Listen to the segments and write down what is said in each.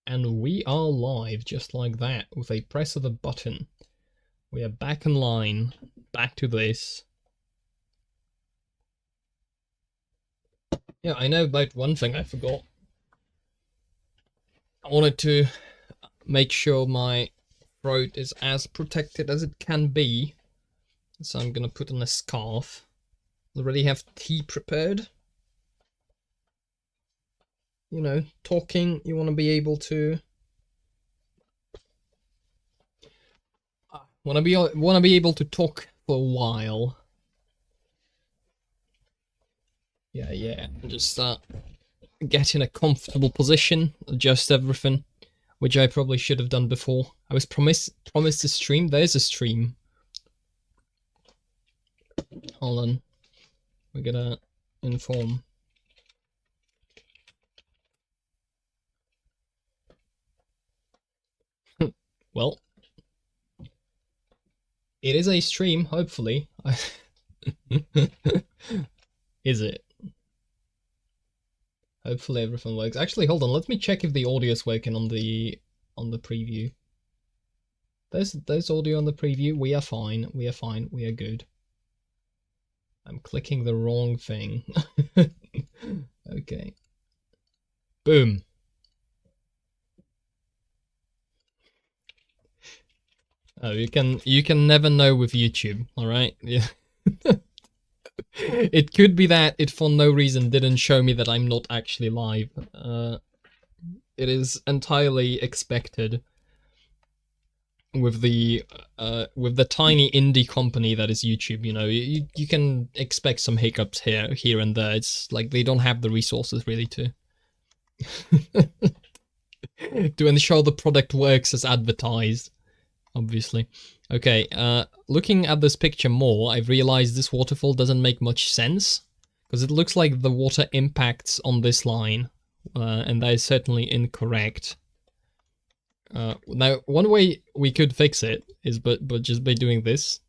And we are live just like that with a press of a button. We are back in line, back to this. Yeah, I know about one thing I forgot. I wanted to make sure my throat is as protected as it can be. So I'm gonna put on a scarf. Already have tea prepared. You know, talking, you want to be able to... Want to be able to talk for a while. Yeah. Just get in a comfortable position, adjust everything, which I probably should have done before. I was promised a stream. There's a stream. Hold on. We're gonna inform. Well, it is a stream, hopefully. Is it? Hopefully everything works. Actually, hold on. Let me check if the audio is working on the preview. There's audio on the preview. We are fine. We are fine. We are good. I'm clicking the wrong thing. Okay. Boom. Oh, you can never know with YouTube, all right? Yeah. It could be that it for no reason didn't show me that I'm not actually live. It is entirely expected with the tiny indie company that is YouTube. You know, you can expect some hiccups here and there. It's like they don't have the resources really to to ensure the product works as advertised. Obviously. Okay, looking at this picture more, I've realized this waterfall doesn't make much sense, because it looks like the water impacts on this line, and that is certainly incorrect. Now, one way we could fix it is but just by doing this,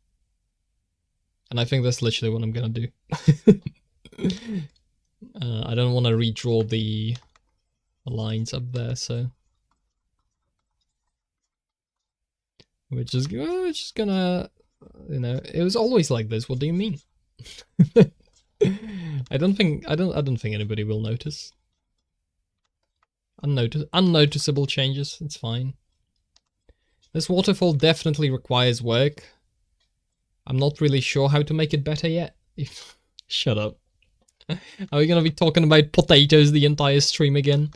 and I think that's literally what I'm gonna do. I don't want to redraw the lines up there, so... We're just gonna, you know, it was always like this. What do you mean? I don't think anybody will notice. Unnoticeable changes. It's fine. This waterfall definitely requires work. I'm not really sure how to make it better yet. Shut up. Are we gonna be talking about potatoes the entire stream again?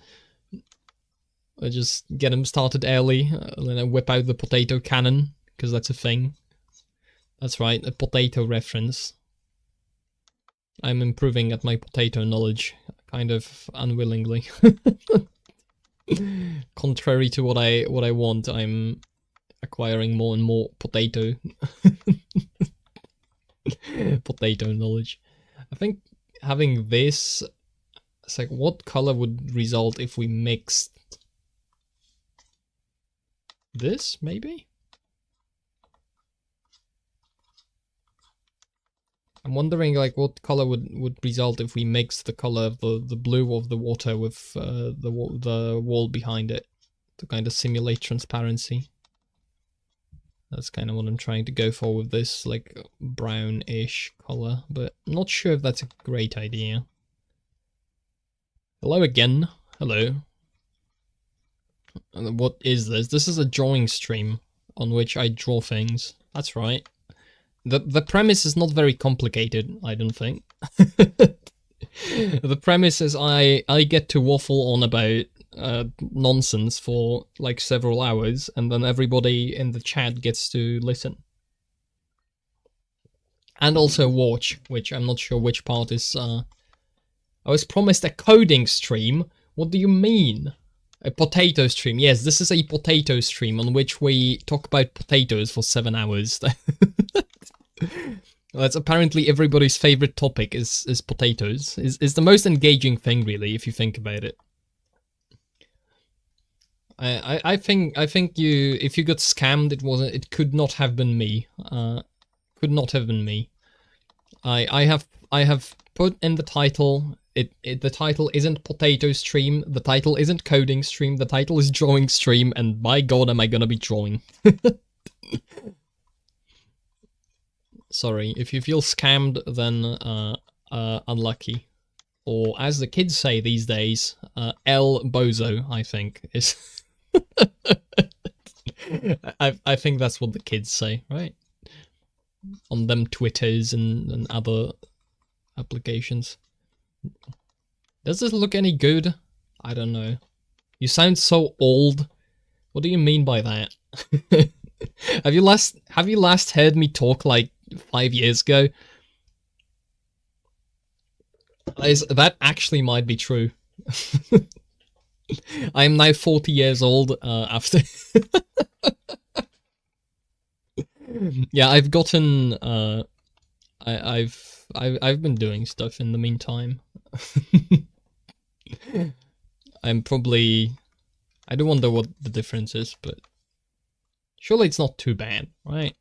Or just get him started early, and then I whip out the potato cannon, because that's a thing. That's right, a potato reference. I'm improving at my potato knowledge, kind of unwillingly. Contrary to what I want, I'm acquiring more and more potato knowledge. I think having this, it's like, what color would result if we mixed this, maybe? I'm wondering, like, what color would result if we mix the color of the blue of the water with the wall behind it to kind of simulate transparency. That's kind of what I'm trying to go for with this, like, brownish color, but I'm not sure if that's a great idea. Hello again. Hello. What is this? This is a drawing stream on which I draw things. That's right. The premise is not very complicated, I don't think. The premise is I get to waffle on about nonsense for like several hours, and then everybody in the chat gets to listen. And also watch, which I'm not sure which part is... I was promised a coding stream. What do you mean? A potato stream. Yes, this is a potato stream on which we talk about potatoes for 7 hours. That's apparently everybody's favorite topic is potatoes. Is the most engaging thing, really, if you think about it. I think if you got scammed, it could not have been me. Could not have been me. I have put in the title, the title isn't potato stream, the title isn't coding stream, the title is drawing stream, and by god am I gonna be drawing. Sorry, if you feel scammed, then unlucky. Or as the kids say these days, El Bozo, I think, is... I think that's what the kids say, right? On them Twitters and other applications. Does this look any good? I don't know. You sound so old. What do you mean by that? Have you last heard me talk like 5 years ago? That actually might be true. I am now 40 years old after... Yeah, I've gotten... I've been doing stuff in the meantime. I'm probably... I do wonder what the difference is, but... Surely it's not too bad, right?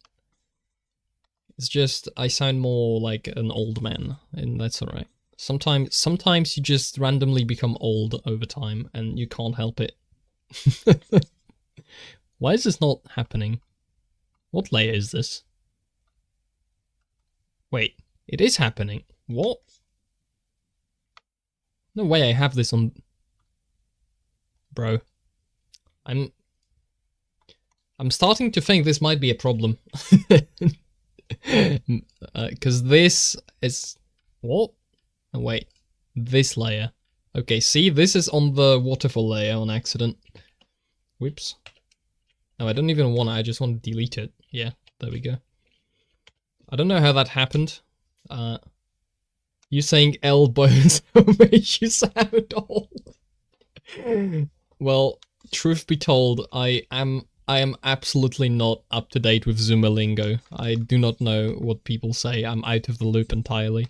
It's just, I sound more like an old man, and that's alright. Sometimes you just randomly become old over time, and you can't help it. Why is this not happening? What layer is this? Wait, it is happening. What? No way I have this on... Bro. I'm starting to think this might be a problem. Because this is... What? Oh, wait. This layer. Okay, see? This is on the waterfall layer on accident. Whoops. No, I don't even want it. I just want to delete it. Yeah, there we go. I don't know how that happened. You saying elbows makes you sound old. Well, truth be told, I am absolutely not up to date with Zoomer lingo. I do not know what people say. I'm out of the loop entirely.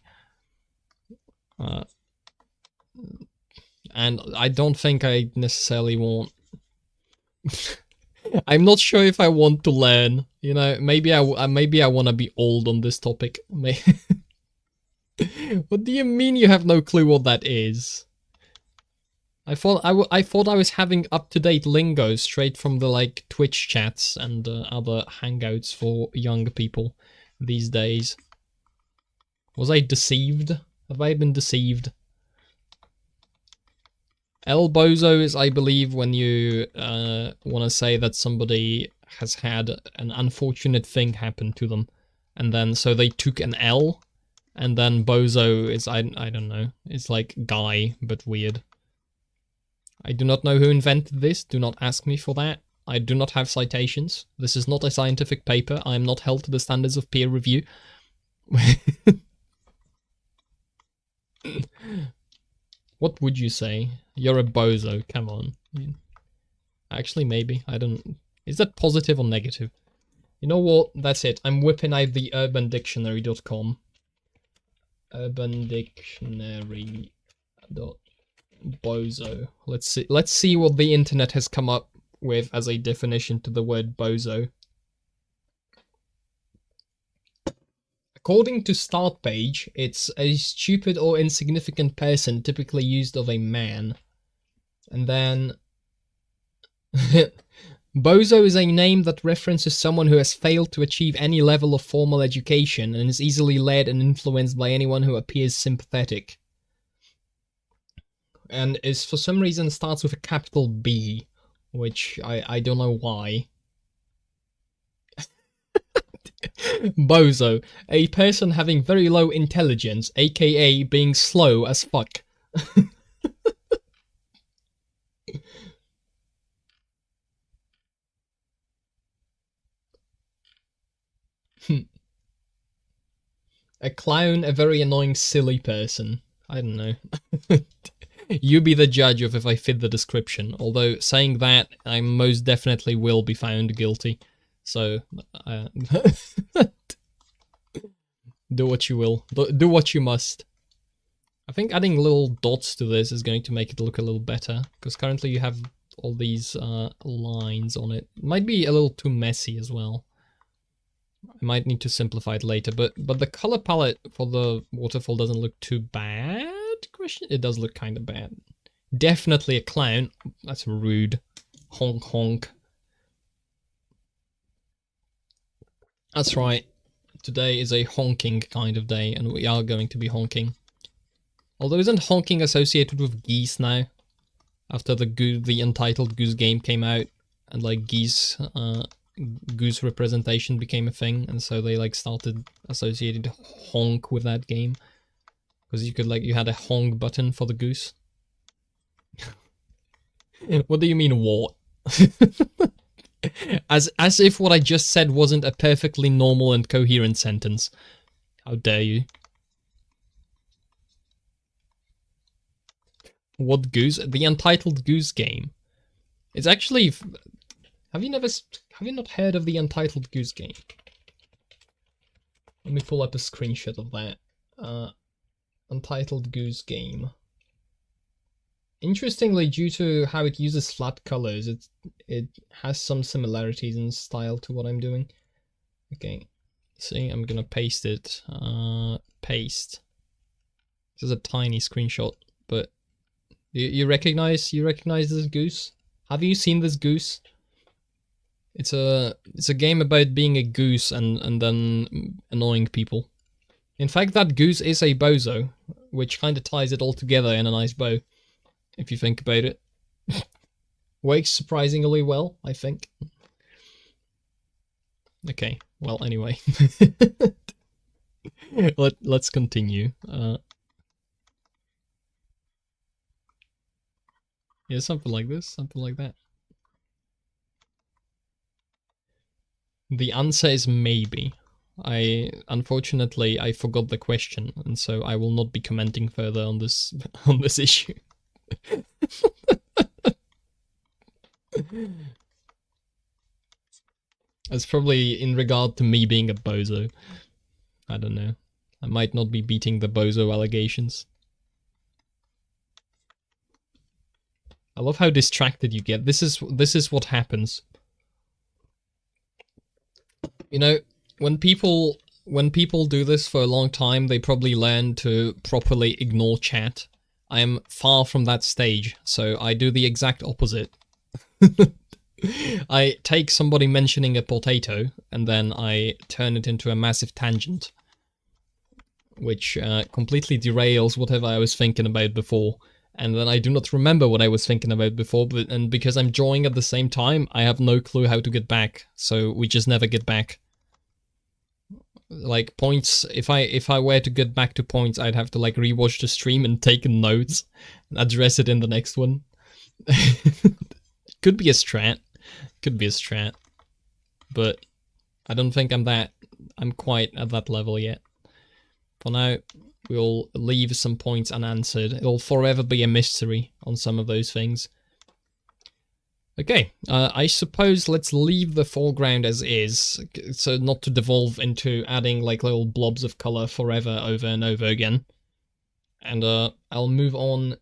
And I don't think I necessarily want... I'm not sure if I want to learn. You know, maybe I want to be old on this topic. What do you mean you have no clue what that is? I thought I was having up-to-date lingo straight from the like Twitch chats and other hangouts for younger people these days. Was I deceived? Have I been deceived? El Bozo is, I believe, when you want to say that somebody has had an unfortunate thing happen to them, and then so they took an L, and then Bozo is, I don't know, it's like guy, but weird. I do not know who invented this, do not ask me for that. I do not have citations. This is not a scientific paper. I am not held to the standards of peer review. What would you say? You're a bozo, come on. Actually, maybe, I don't... Is that positive or negative? You know what, that's it. I'm whipping out the urbandictionary.com. Urbandictionary.bozo. Let's see what the internet has come up with as a definition to the word bozo. According to Start Page, it's a stupid or insignificant person, typically used of a man. And then... Bozo is a name that references someone who has failed to achieve any level of formal education and is easily led and influenced by anyone who appears sympathetic. And is for some reason starts with a capital B, which I don't know why. Bozo, a person having very low intelligence, aka being slow as fuck. A clown, a very annoying, silly person. I don't know. You be the judge of if I fit the description. Although, saying that, I most definitely will be found guilty. So, do what you will. Do what you must. I think adding little dots to this is going to make it look a little better. Because currently you have all these lines on it. It might be a little too messy as well. I might need to simplify it later, but the color palette for the waterfall doesn't look too bad, Question, it does look kind of bad. Definitely a clown. That's rude. Honk honk. That's right. Today is a honking kind of day, and we are going to be honking. Although isn't honking associated with geese now? After the Untitled Goose Game came out, and like goose representation became a thing, and so they like started associated honk with that game. Because you could you had a honk button for the goose. What do you mean, what? As if what I just said wasn't a perfectly normal and coherent sentence. How dare you? What goose? The Untitled Goose Game. It's actually... Have you not heard of the Untitled Goose Game? Let me pull up a screenshot of that. Untitled Goose Game. Interestingly, due to how it uses flat colors, it has some similarities in style to what I'm doing. Okay, see, I'm gonna paste it. Paste. This is a tiny screenshot, but you recognize this goose? Have you seen this goose? It's a game about being a goose and then annoying people. In fact, that goose is a bozo, which kind of ties it all together in a nice bow. If you think about it. Works surprisingly well, I think. Okay, well, anyway. Let's continue. Yeah, something like this, something like that. The answer is maybe. Unfortunately, I forgot the question, and so I will not be commenting further on this issue. It's probably in regard to me being a bozo. I don't know. I might not be beating the bozo allegations. I love how distracted you get. This is what happens. You know, when people do this for a long time, they probably learn to properly ignore chat. I am far from that stage, so I do the exact opposite. I take somebody mentioning a potato, and then I turn it into a massive tangent. Which completely derails whatever I was thinking about before. And then I do not remember what I was thinking about before, and because I'm drawing at the same time, I have no clue how to get back, so we just never get back. Like, points, if I were to get back to points, I'd have to like rewatch the stream and take notes and address it in the next one. Could be a strat. Could be a strat. But I don't think I'm quite at that level yet. For now, we'll leave some points unanswered. It'll forever be a mystery on some of those things. Okay, I suppose let's leave the foreground as is, so not to devolve into adding like little blobs of color forever over and over again. And I'll move on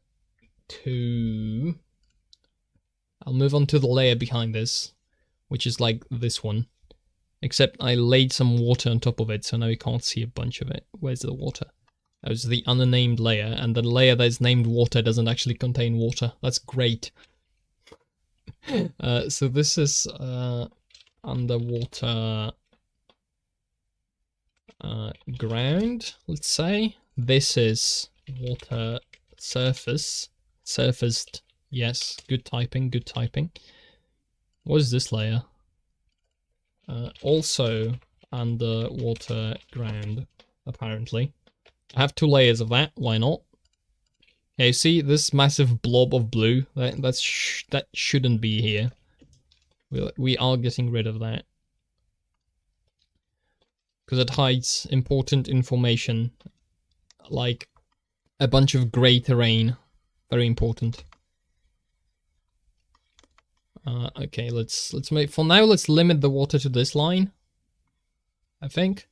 to the layer behind this, which is like this one. Except I laid some water on top of it, so now you can't see a bunch of it. Where's the water? That was the unnamed layer, and the layer that's named water doesn't actually contain water. That's great. So this is underwater ground, let's say. This is water surface. Surfaced. Yes, good typing, good typing. What is this layer? Also underwater ground, apparently. I have 2 layers of that, why not? Yeah, you see this massive blob of blue? That shouldn't be here. We are getting rid of that. Because it hides important information. Like a bunch of grey terrain. Very important. Okay, let's make, for now let's limit the water to this line, I think.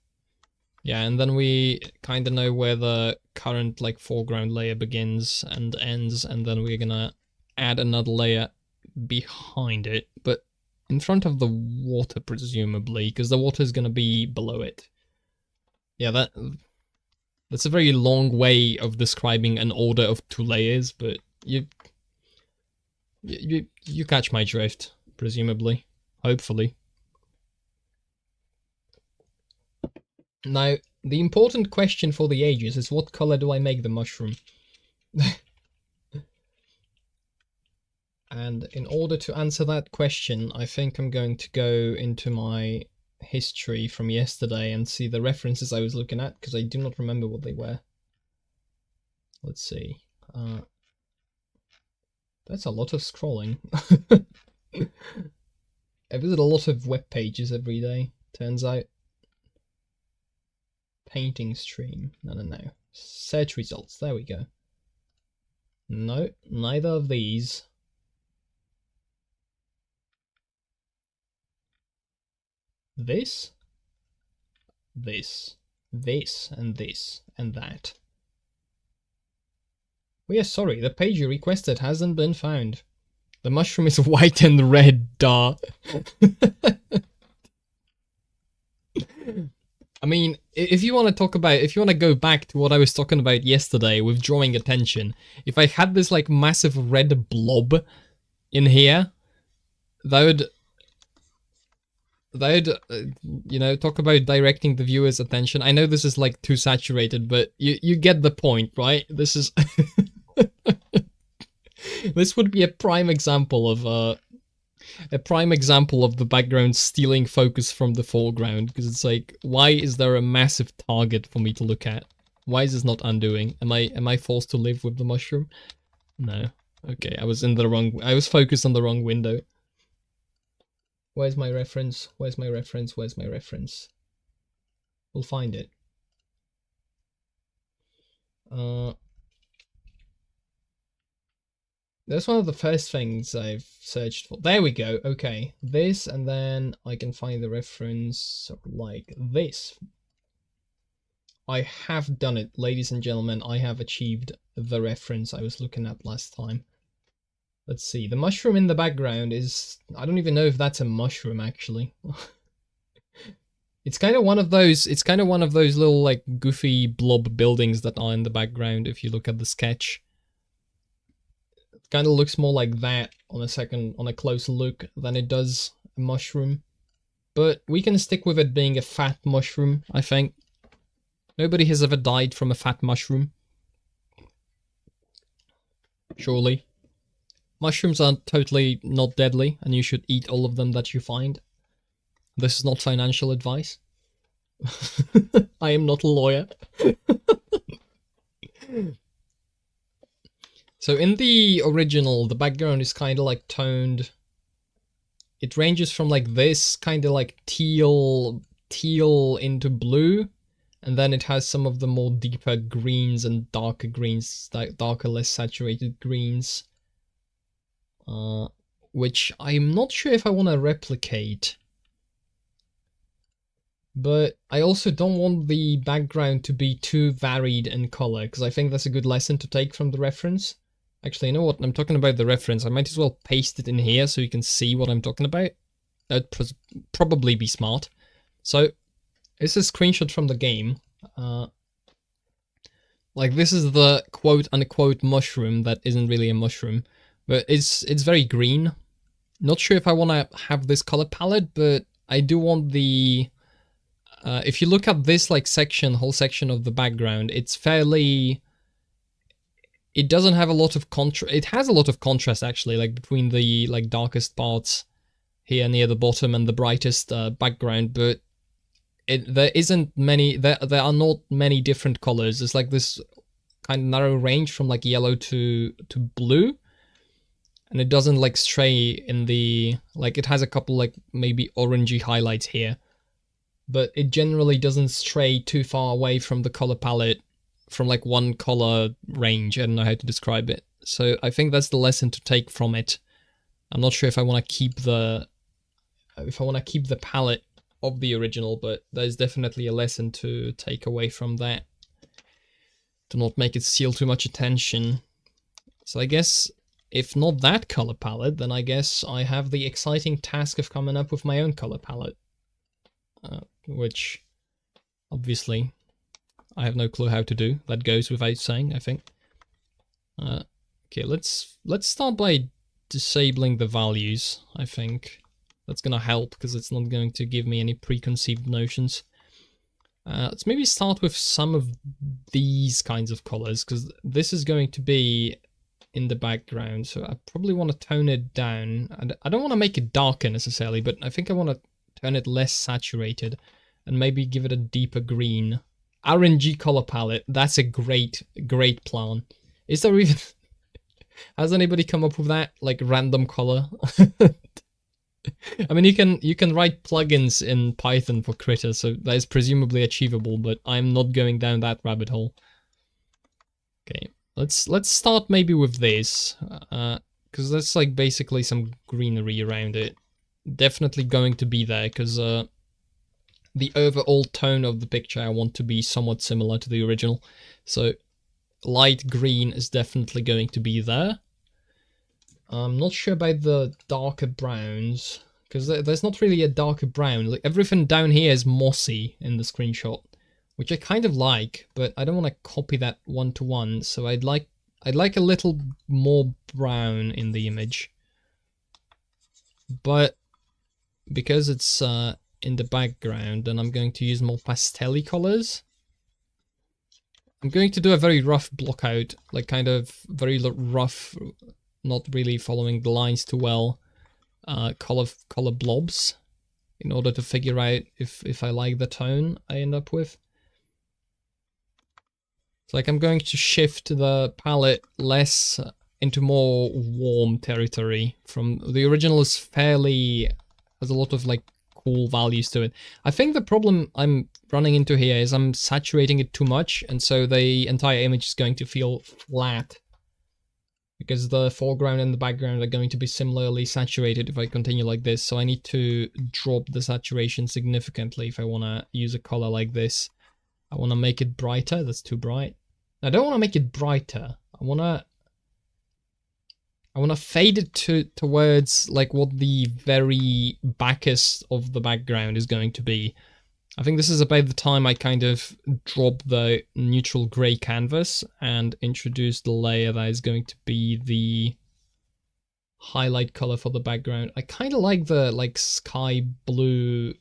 Yeah, and then we kind of know where the current like foreground layer begins and ends, and then we're gonna add another layer behind it, but in front of the water presumably, because the water is gonna be below it. Yeah, That's a very long way of describing an order of 2 layers, but you catch my drift, presumably. Hopefully. Now, the important question for the ages is what color do I make the mushroom? And in order to answer that question, I think I'm going to go into my history from yesterday and see the references I was looking at, because I do not remember what they were. Let's see. That's a lot of scrolling. I visit a lot of web pages every day, turns out. Painting stream. No. Search results. There we go. No, neither of these. This, and that. We are sorry, the page you requested hasn't been found. The mushroom is white and red, duh. I mean, if you want to talk about, if you want to go back to what I was talking about yesterday with drawing attention, if I had this like massive red blob in here, that would, you know, talk about directing the viewer's attention. I know this is like too saturated, but you get the point, right? This is this would be a prime example of the background stealing focus from the foreground, because it's like, why is there a massive target for me to look at? Why is this not undoing? Am I forced to live with the mushroom? No. Okay, I was focused on the wrong window. Where's my reference? Where's my reference? Where's my reference? We'll find it. That's one of the first things I've searched for. There we go. Okay, this, and then I can find the reference like this. I have done it, ladies and gentlemen. I have achieved the reference I was looking at last time. Let's see. The mushroom in the background is... I don't even know if that's a mushroom, actually. It's kind of one of those... It's kind of one of those little, like, goofy blob buildings that are in the background, if you look at the sketch. It kind of looks more like that on a closer look than it does a mushroom. But we can stick with it being a fat mushroom, I think. Nobody has ever died from a fat mushroom. Surely. Mushrooms are totally not deadly, and you should eat all of them that you find. This is not financial advice. I am not a lawyer. So in the original, the background is kind of like toned. It ranges from like this, kind of like teal into blue. And then it has some of the more deeper greens and darker greens, darker, less saturated greens. Which I'm not sure if I want to replicate. But I also don't want the background to be too varied in color, because I think that's a good lesson to take from the reference. Actually, you know what? I'm talking about the reference. I might as well paste it in here so you can see what I'm talking about. That'd probably be smart. So, it's a screenshot from the game. Like, this is the quote-unquote mushroom that isn't really a mushroom. But it's very green. Not sure if I want to have this color palette, but I do want the... if you look at this like whole section of the background, it's fairly... It doesn't have a lot of contrast. It has a lot of contrast actually, like between the like darkest parts here near the bottom and the brightest background, but there are not many different colors. It's like this kind of narrow range from like yellow to blue. And it doesn't like stray in the, like it has a couple like maybe orangey highlights here. But it generally doesn't stray too far away from the color palette, from like one color range. I don't know how to describe it. So I think that's the lesson to take from it. I'm not sure if I want to keep the palette of the original, but there's definitely a lesson to take away from that. Do not make it steal too much attention. So I guess if not that color palette, then I guess I have the exciting task of coming up with my own color palette. Which, obviously, I have no clue how to do. That goes without saying, I think. Okay, let's start by disabling the values, I think. That's gonna help, because it's not going to give me any preconceived notions. Let's maybe start with some of these kinds of colors, because this is going to be in the background, so I probably want to tone it down. I don't want to make it darker necessarily, but I think I want to turn it less saturated and maybe give it a deeper green. RNG color palette, that's a great plan. Is there even... Has anybody come up with that? Like random color? I mean, you can write plugins in Python for Krita, so that is presumably achievable, but I'm not going down that rabbit hole. Okay, let's start maybe with this, because that's like basically some greenery around it. Definitely going to be there, because the overall tone of the picture I want to be somewhat similar to the original. So light green is definitely going to be there. I'm not sure about the darker browns, because there's not really a darker brown. Like everything down here is mossy in the screenshot, which I kind of like, but I don't want to copy that one-to-one, so I'd like a little more brown in the image. But because it's in the background, then I'm going to use more pastel-y colors. I'm going to do a very rough block out, like kind of very rough, not really following the lines too well, color blobs, in order to figure out if I like the tone I end up with. It's like I'm going to shift the palette less into more warm territory. From the original is fairly, has a lot of like cool values to it. I think the problem I'm running into here is I'm saturating it too much, and so the entire image is going to feel flat, because the foreground and the background are going to be similarly saturated if I continue like this. So I need to drop the saturation significantly if I want to use a color like this. I want to make it brighter. That's too bright. I don't want to make it brighter. I want to fade it towards like what the very backest of the background is going to be. I think this is about the time I kind of drop the neutral gray canvas and introduce the layer that is going to be the highlight color for the background. I kind of like the like sky blue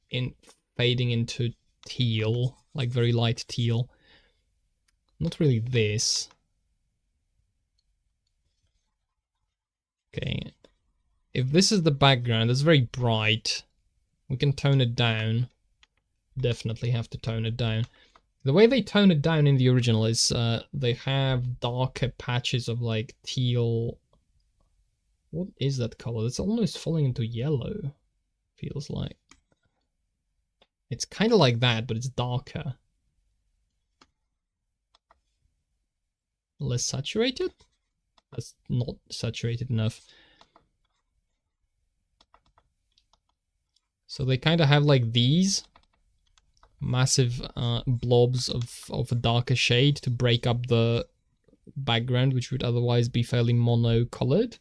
in fading into teal, like very light teal. Not really this. Okay. If this is the background, it's very bright. We can tone it down. Definitely have to tone it down. The way they tone it down in the original is they have darker patches of like teal. What is that color? It's almost falling into yellow, feels like. It's kind of like that, but it's darker. Less saturated? That's not saturated enough. So they kind of have like these massive blobs of a darker shade to break up the background, which would otherwise be fairly mono-colored.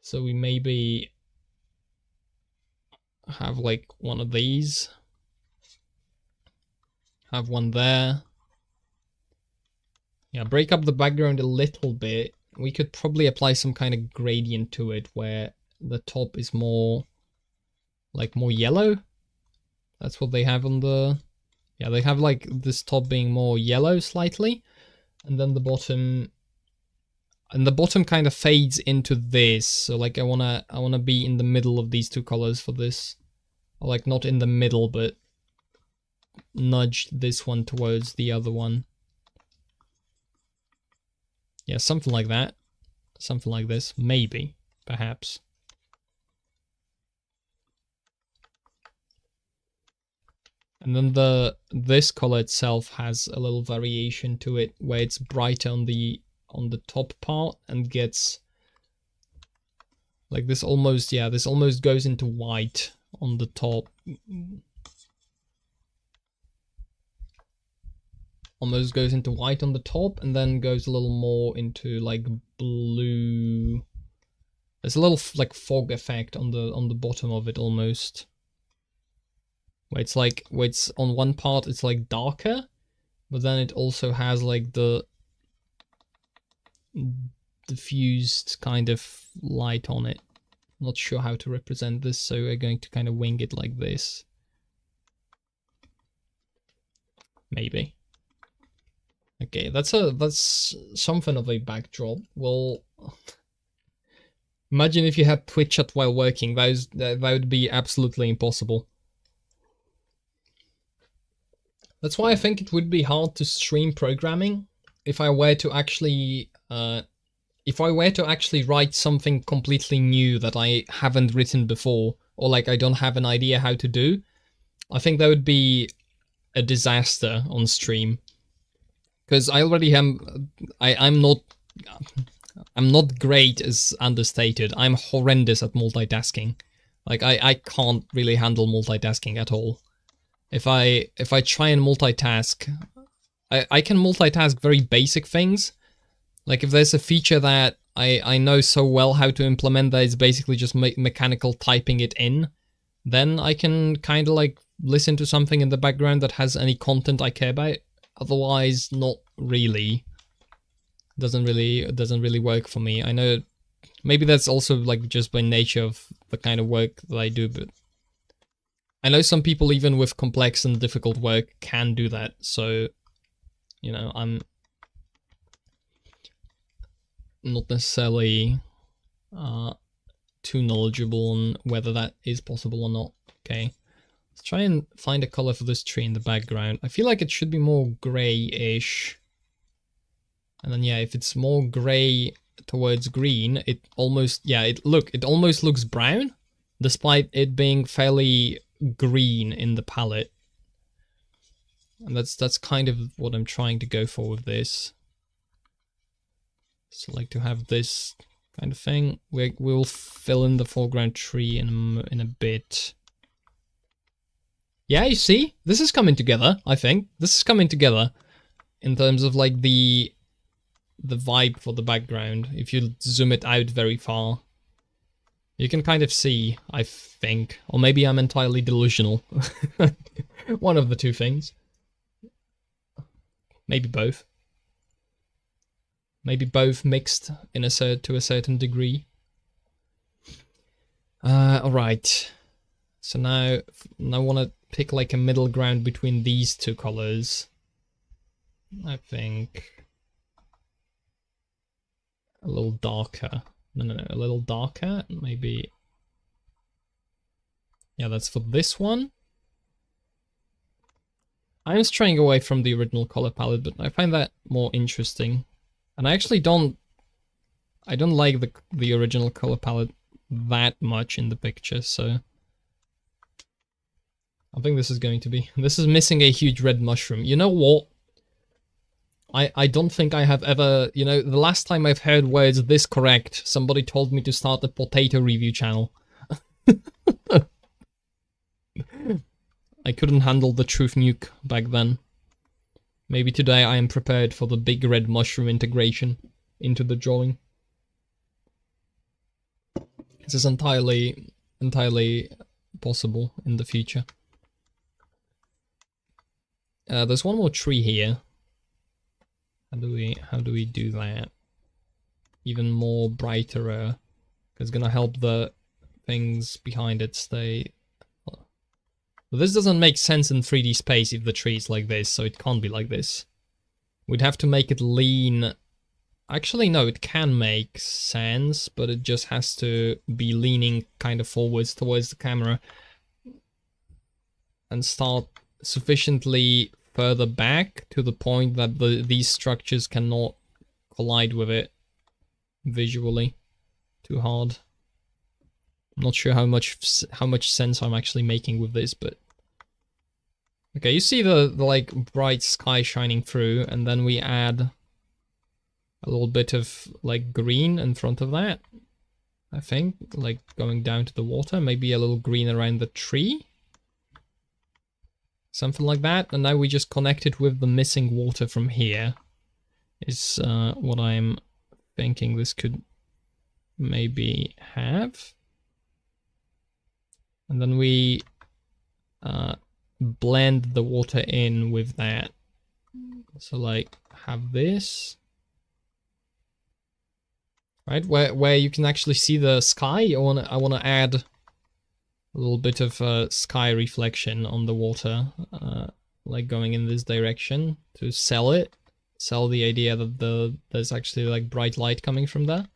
So we maybe have like one of these. Have one there. Yeah, break up the background a little bit. We could probably apply some kind of gradient to it where the top is more like more yellow. That's what they have on the... Yeah, they have like this top being more yellow slightly, and then the bottom... And the bottom kind of fades into this, so like I wanna be in the middle of these two colors for this. Or like not in the middle, but nudge this one towards the other one. Yeah, something like that. Something like this, maybe, perhaps. And then this color itself has a little variation to it where it's brighter on the top part and gets like this almost, yeah, this almost goes into white on the top. Almost goes into white on the top and then goes a little more into like blue. There's a little like fog effect on the bottom of it almost. where it's like, where it's on one part it's like darker, but then it also has like the diffused kind of light on it. Not sure how to represent this, so we're going to kind of wing it like this. Maybe. Okay, that's something of a backdrop. Well, imagine if you had Twitch chat while working. That would be absolutely impossible. That's why I think it would be hard to stream programming if I were to actually write something completely new that I haven't written before, or like I don't have an idea how to do. I think that would be a disaster on stream. Because I already am, I'm not great is understated. I'm horrendous at multitasking. Like I can't really handle multitasking at all. If I try and multitask, I can multitask very basic things. Like if there's a feature that I know so well how to implement that it's basically just mechanical typing it in, then I can kind of like listen to something in the background that has any content I care about. Otherwise, not really. Doesn't really work for me. I know maybe that's also like just by nature of the kind of work that I do, but I know some people even with complex and difficult work can do that. So, you know, I'm not necessarily too knowledgeable on whether that is possible or not. Okay. Let's try and find a color for this tree in the background. I feel like it should be more gray-ish. And then yeah, if it's more gray towards green, it almost, yeah, it almost looks brown, despite it being fairly green in the palette. And that's kind of what I'm trying to go for with this. So like to have this kind of thing. We'll fill in the foreground tree in a bit. Yeah, you see? This is coming together, I think. This is coming together in terms of like the vibe for the background. If you zoom it out very far, you can kind of see, I think. Or maybe I'm entirely delusional. One of the two things. Maybe both. Maybe both mixed in to a certain degree. Alright. So now I want to pick like a middle ground between these two colors. I think a little darker. No, a little darker, maybe. Yeah, that's for this one. I'm straying away from the original color palette, but I find that more interesting. And I actually don't like the original color palette that much in the picture, so I think this is going to be... This is missing a huge red mushroom. You know what? I don't think I have ever... You know, the last time I've heard words this correct, somebody told me to start a potato review channel. I couldn't handle the truth nuke back then. Maybe today I am prepared for the big red mushroom integration into the drawing. This is entirely possible in the future. There's one more tree here. How do we do that? Even more brighter, it's gonna help the things behind it stay. But this doesn't make sense in 3D space if the tree is like this, so it can't be like this. We'd have to make it lean. Actually, no, it can make sense, but it just has to be leaning kind of forwards towards the camera and start sufficiently further back to the point that these structures cannot collide with it visually too hard. I'm not sure how much sense I'm actually making with this, but okay, you see the like bright sky shining through, and then we add a little bit of like green in front of that. I think, like going down to the water, maybe a little green around the tree. Something like that, and now we just connect it with the missing water from here. Is what I'm thinking this could maybe have. And then we blend the water in with that. So like have this, right, where you can actually see the sky. I wanna add a little bit of sky reflection on the water, like going in this direction to sell the idea that there's actually like bright light coming from there.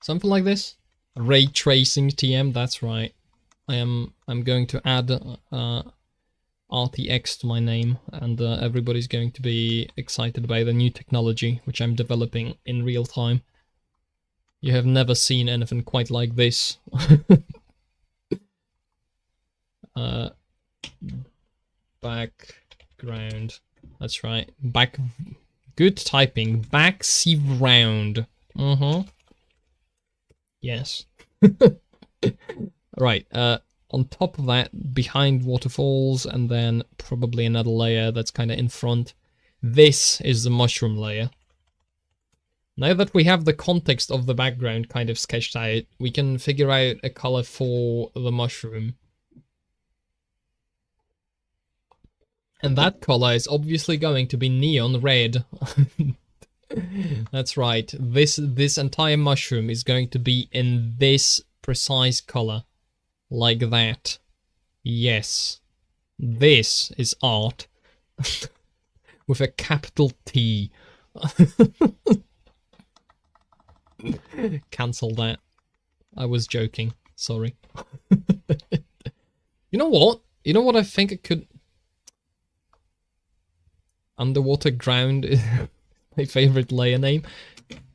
Something like this. Ray tracing TM, that's right. I'm going to add RTX to my name, and everybody's going to be excited by the new technology which I'm developing in real time. You have never seen anything quite like this. Background. That's right. Good typing. Background. Yes. Right, on top of that, behind waterfalls, and then probably another layer that's kind of in front. This is the mushroom layer. Now that we have the context of the background kind of sketched out, we can figure out a color for the mushroom. And that color is obviously going to be neon red. That's right, this entire mushroom is going to be in this precise color. Like that. Yes. This is art. With a capital T. Cancel that. I was joking. Sorry. You know what? You know what I think it could... Underwater ground is my favorite layer name.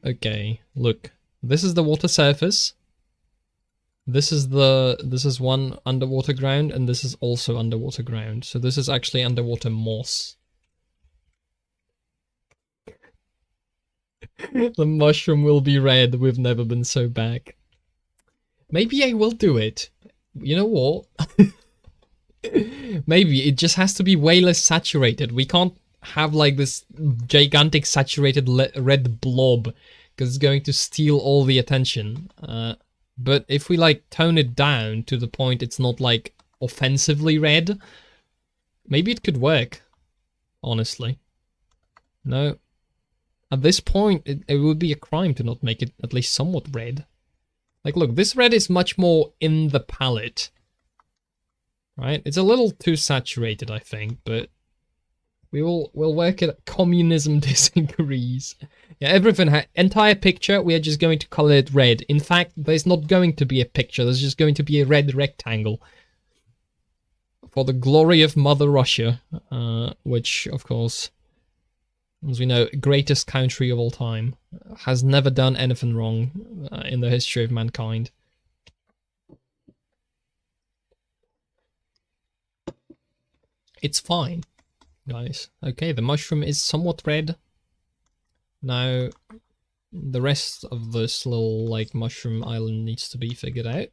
Okay, look. This is the water surface. This is one underwater ground, and this is also underwater ground. So this is actually underwater moss. The mushroom will be red. We've never been so back. Maybe I will do it. You know what? Maybe it just has to be way less saturated. We can't have like this gigantic saturated red blob, because it's going to steal all the attention. But if we like tone it down to the point it's not like offensively red, maybe it could work, honestly. No. At this point, it would be a crime to not make it at least somewhat red. Like, look, this red is much more in the palette. Right? It's a little too saturated, I think, but we'll work it. Communism disagrees. Yeah, everything, entire picture, we are just going to color it red. In fact, there's not going to be a picture, there's just going to be a red rectangle. For the glory of Mother Russia, which, of course, as we know, greatest country of all time, has never done anything wrong in the history of mankind. It's fine, guys. Okay, the mushroom is somewhat red. Now, the rest of this little, like, mushroom island needs to be figured out.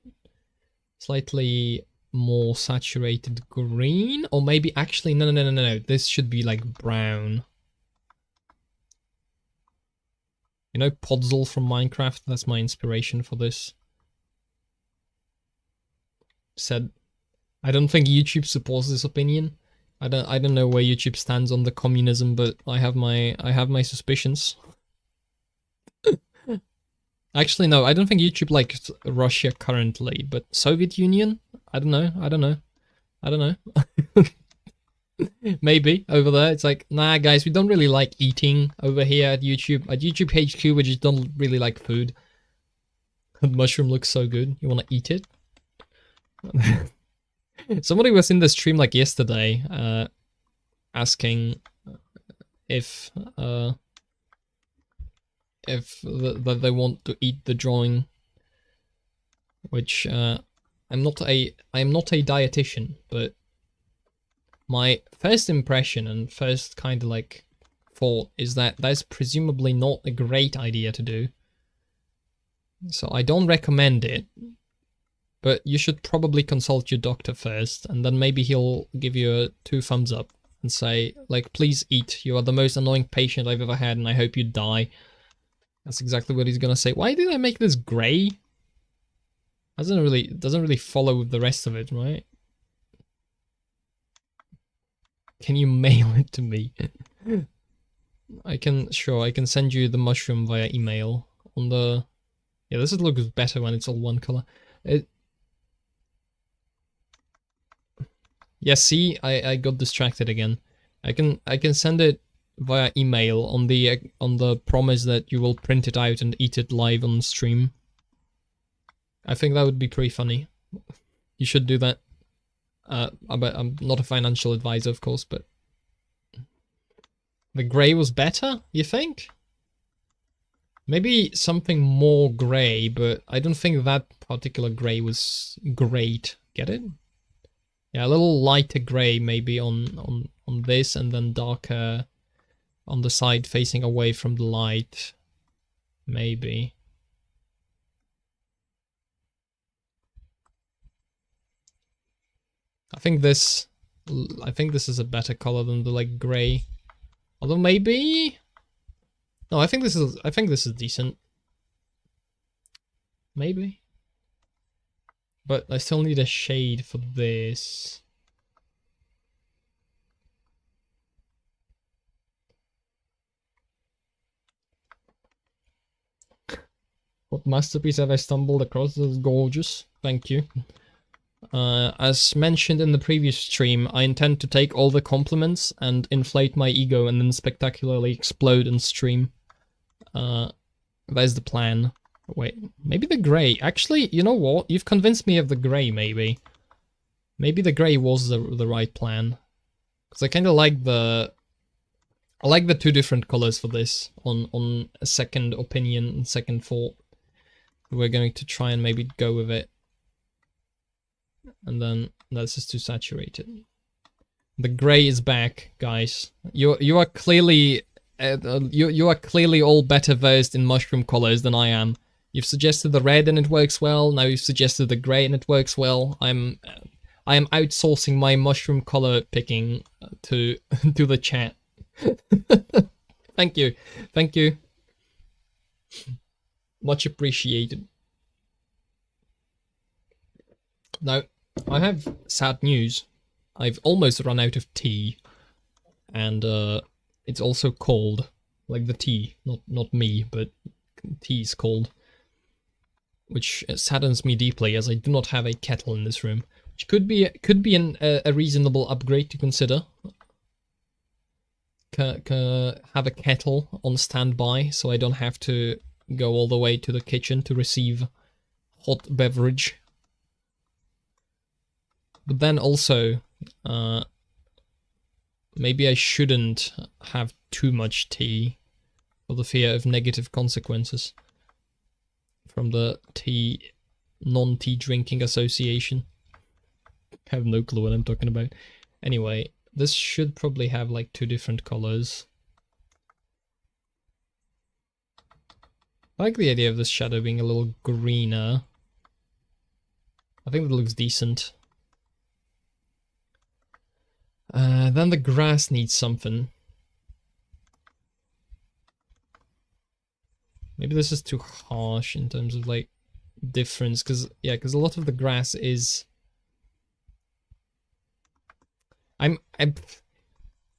Slightly more saturated green, or maybe actually, no. This should be, like, brown. You know Podzol from Minecraft? That's my inspiration for this. Said, I don't think YouTube supports this opinion. I don't know where YouTube stands on the communism, but I have my suspicions. Actually, no, I don't think YouTube likes Russia currently, but Soviet Union? I don't know. Maybe over there it's like, nah guys, we don't really like eating over here at YouTube. At YouTube HQ, we just don't really like food. The mushroom looks so good, you want to eat it? Somebody was in the stream like yesterday, asking if they want to eat the drawing, which I'm not a dietitian, but my first impression and first kind of like thought is that that's presumably not a great idea to do. So I don't recommend it. But you should probably consult your doctor first, and then maybe he'll give you a 2 thumbs up and say, like, please eat. You are the most annoying patient I've ever had, and I hope you die. That's exactly what he's gonna say. Why did I make this grey? doesn't really follow the rest of it, right? Can you mail it to me? I can send you the mushroom via email on the. Yeah, this looks better when it's all one color. Yeah, see, I got distracted again. I can send it via email on the promise that you will print it out and eat it live on stream. I think that would be pretty funny. You should do that. I'm not a financial advisor, of course, but the grey was better, you think? Maybe something more grey, but I don't think that particular grey was great. Get it? Yeah, a little lighter grey maybe on this, and then darker on the side facing away from the light. Maybe. I think this is a better color than the like grey. Although maybe. No, I think this is decent. Maybe. But I still need a shade for this. What masterpiece have I stumbled across? This is gorgeous. Thank you. As mentioned in the previous stream, I intend to take all the compliments and inflate my ego and then spectacularly explode in stream. There's the plan. Wait, maybe the grey. Actually, you know what? You've convinced me of the grey, maybe. Maybe the grey was the right plan. Because I kind of like the... I like the two different colors for this on a second opinion and second thought. We're going to try and maybe go with it. And then that's just too saturated. The grey is back, guys. You are clearly you are clearly all better versed in mushroom colors than I am. You've suggested the red and it works well. Now you've suggested the grey and it works well. I am outsourcing my mushroom color picking to to the chat. Thank you. Thank you. Much appreciated. Now, I have sad news. I've almost run out of tea. And it's also cold. Like the tea. Not me, but tea's cold. Which saddens me deeply, as I do not have a kettle in this room. Which could be a reasonable upgrade to consider. Have a kettle on standby, so I don't have to go all the way to the kitchen to receive hot beverage. But then also, maybe I shouldn't have too much tea for the fear of negative consequences from the non-tea drinking association. I have no clue what I'm talking about. Anyway, this should probably have like two different colors. I like the idea of this shadow being a little greener. I think that looks decent. Then the grass needs something. Maybe this is too harsh in terms of like difference, because a lot of the grass is.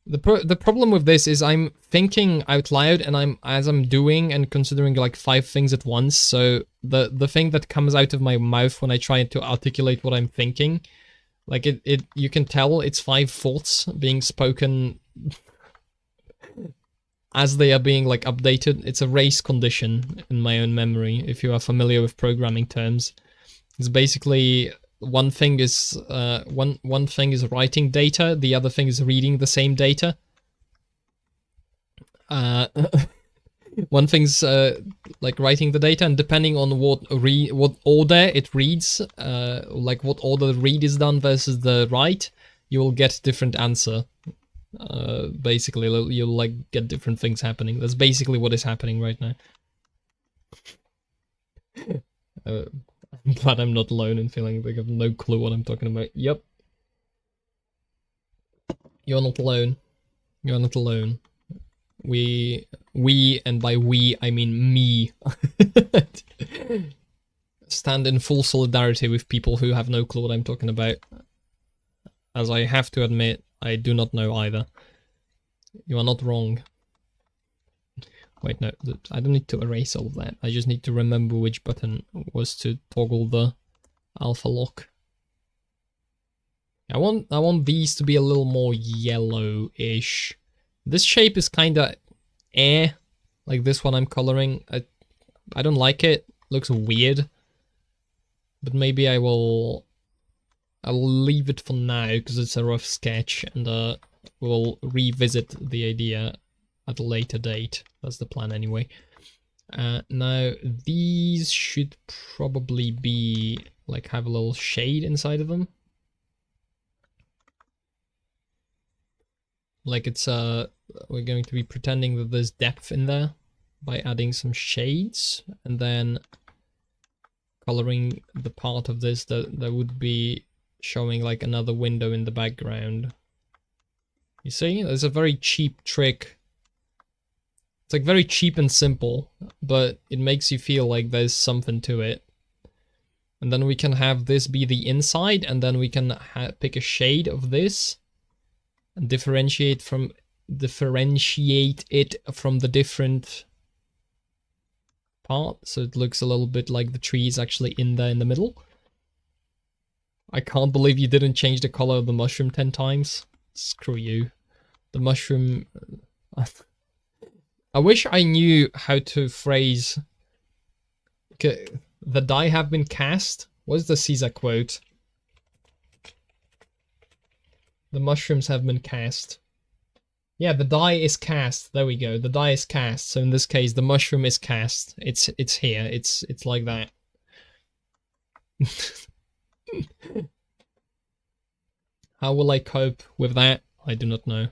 The problem with this is I'm thinking out loud, and as I'm doing and considering like 5 things at once. So the thing that comes out of my mouth when I try to articulate what I'm thinking. Like you can tell it's 5 thoughts being spoken as they are being like updated. It's a race condition in my own memory, if you are familiar with programming terms. It's basically one thing is one thing is writing data, the other thing is reading the same data. One thing's like writing the data, and depending on what order it reads, like what order the read is done versus the write, you will get different answer. Basically, you'll like get different things happening. That's basically what is happening right now. I'm glad I'm not alone and feeling like I have no clue what I'm talking about. Yep. You're not alone. You're not alone. We, and by we, I mean me. stand in full solidarity with people who have no clue what I'm talking about. As I have to admit, I do not know either. You are not wrong. Wait, no, I don't need to erase all of that. I just need to remember which button was to toggle the alpha lock. I want these to be a little more yellow-ish. This shape is kinda like this one I'm coloring. I don't like it. Looks weird. But maybe I'll leave it for now because it's a rough sketch, and we'll revisit the idea at a later date. That's the plan anyway. Now these should probably be like have a little shade inside of them. Like it's we're going to be pretending that there's depth in there by adding some shades and then coloring the part of this that would be showing like another window in the background. You see, there's a very cheap trick. It's like very cheap and simple, but it makes you feel like there's something to it. And then we can have this be the inside, and then we can pick a shade of this and differentiate it from the different part, so it looks a little bit like the tree is actually in there in the middle. I can't believe you didn't change the color of the mushroom 10 times. Screw you. The mushroom... I wish I knew how to phrase... Okay, the die have been cast? What's the Caesar quote? The mushrooms have been cast. Yeah, the die is cast. There we go. The die is cast. So in this case, the mushroom is cast. It's here. It's like that. How will I cope with that? I do not know.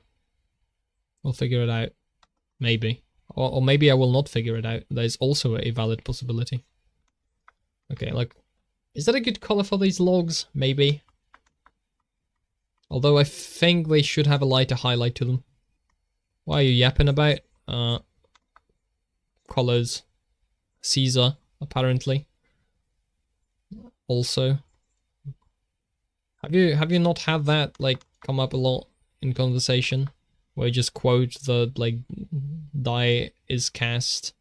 We'll figure it out. Maybe. Or maybe I will not figure it out. There's also a valid possibility. Okay, like... Is that a good color for these logs? Maybe. Although I think they should have a lighter highlight to them. What are you yapping about? Colors. Caesar, apparently. Also. Have you not had that like come up a lot in conversation? Where you just quote the like die is cast.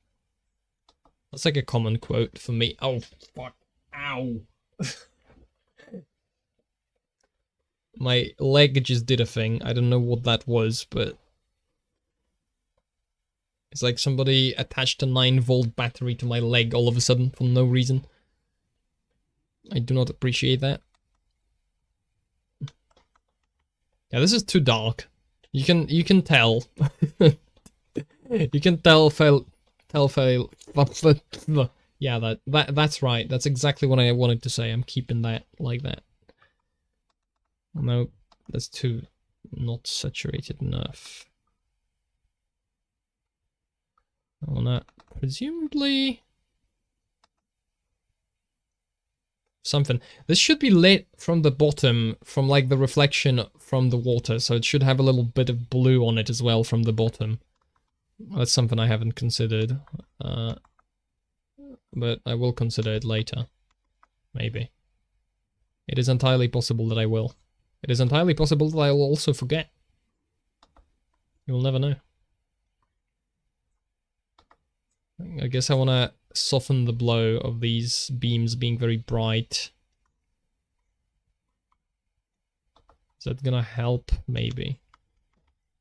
That's like a common quote for me. Oh fuck. Ow. My leg just did a thing. I don't know what that was, but it's like somebody attached a 9-volt battery to my leg all of a sudden for no reason. I do not appreciate that. Yeah, this is too dark. You can tell. You can tell yeah, that's right. That's exactly what I wanted to say. I'm keeping that like that. No, that's too not saturated enough. I wanna presumably something. This should be lit from the bottom, from like the reflection from the water, so it should have a little bit of blue on it as well from the bottom. That's something I haven't considered, but I will consider it later. Maybe. It is entirely possible that I will. It is entirely possible that I will also forget. You'll never know. I guess I want to soften the blow of these beams being very bright. Is that gonna help? Maybe.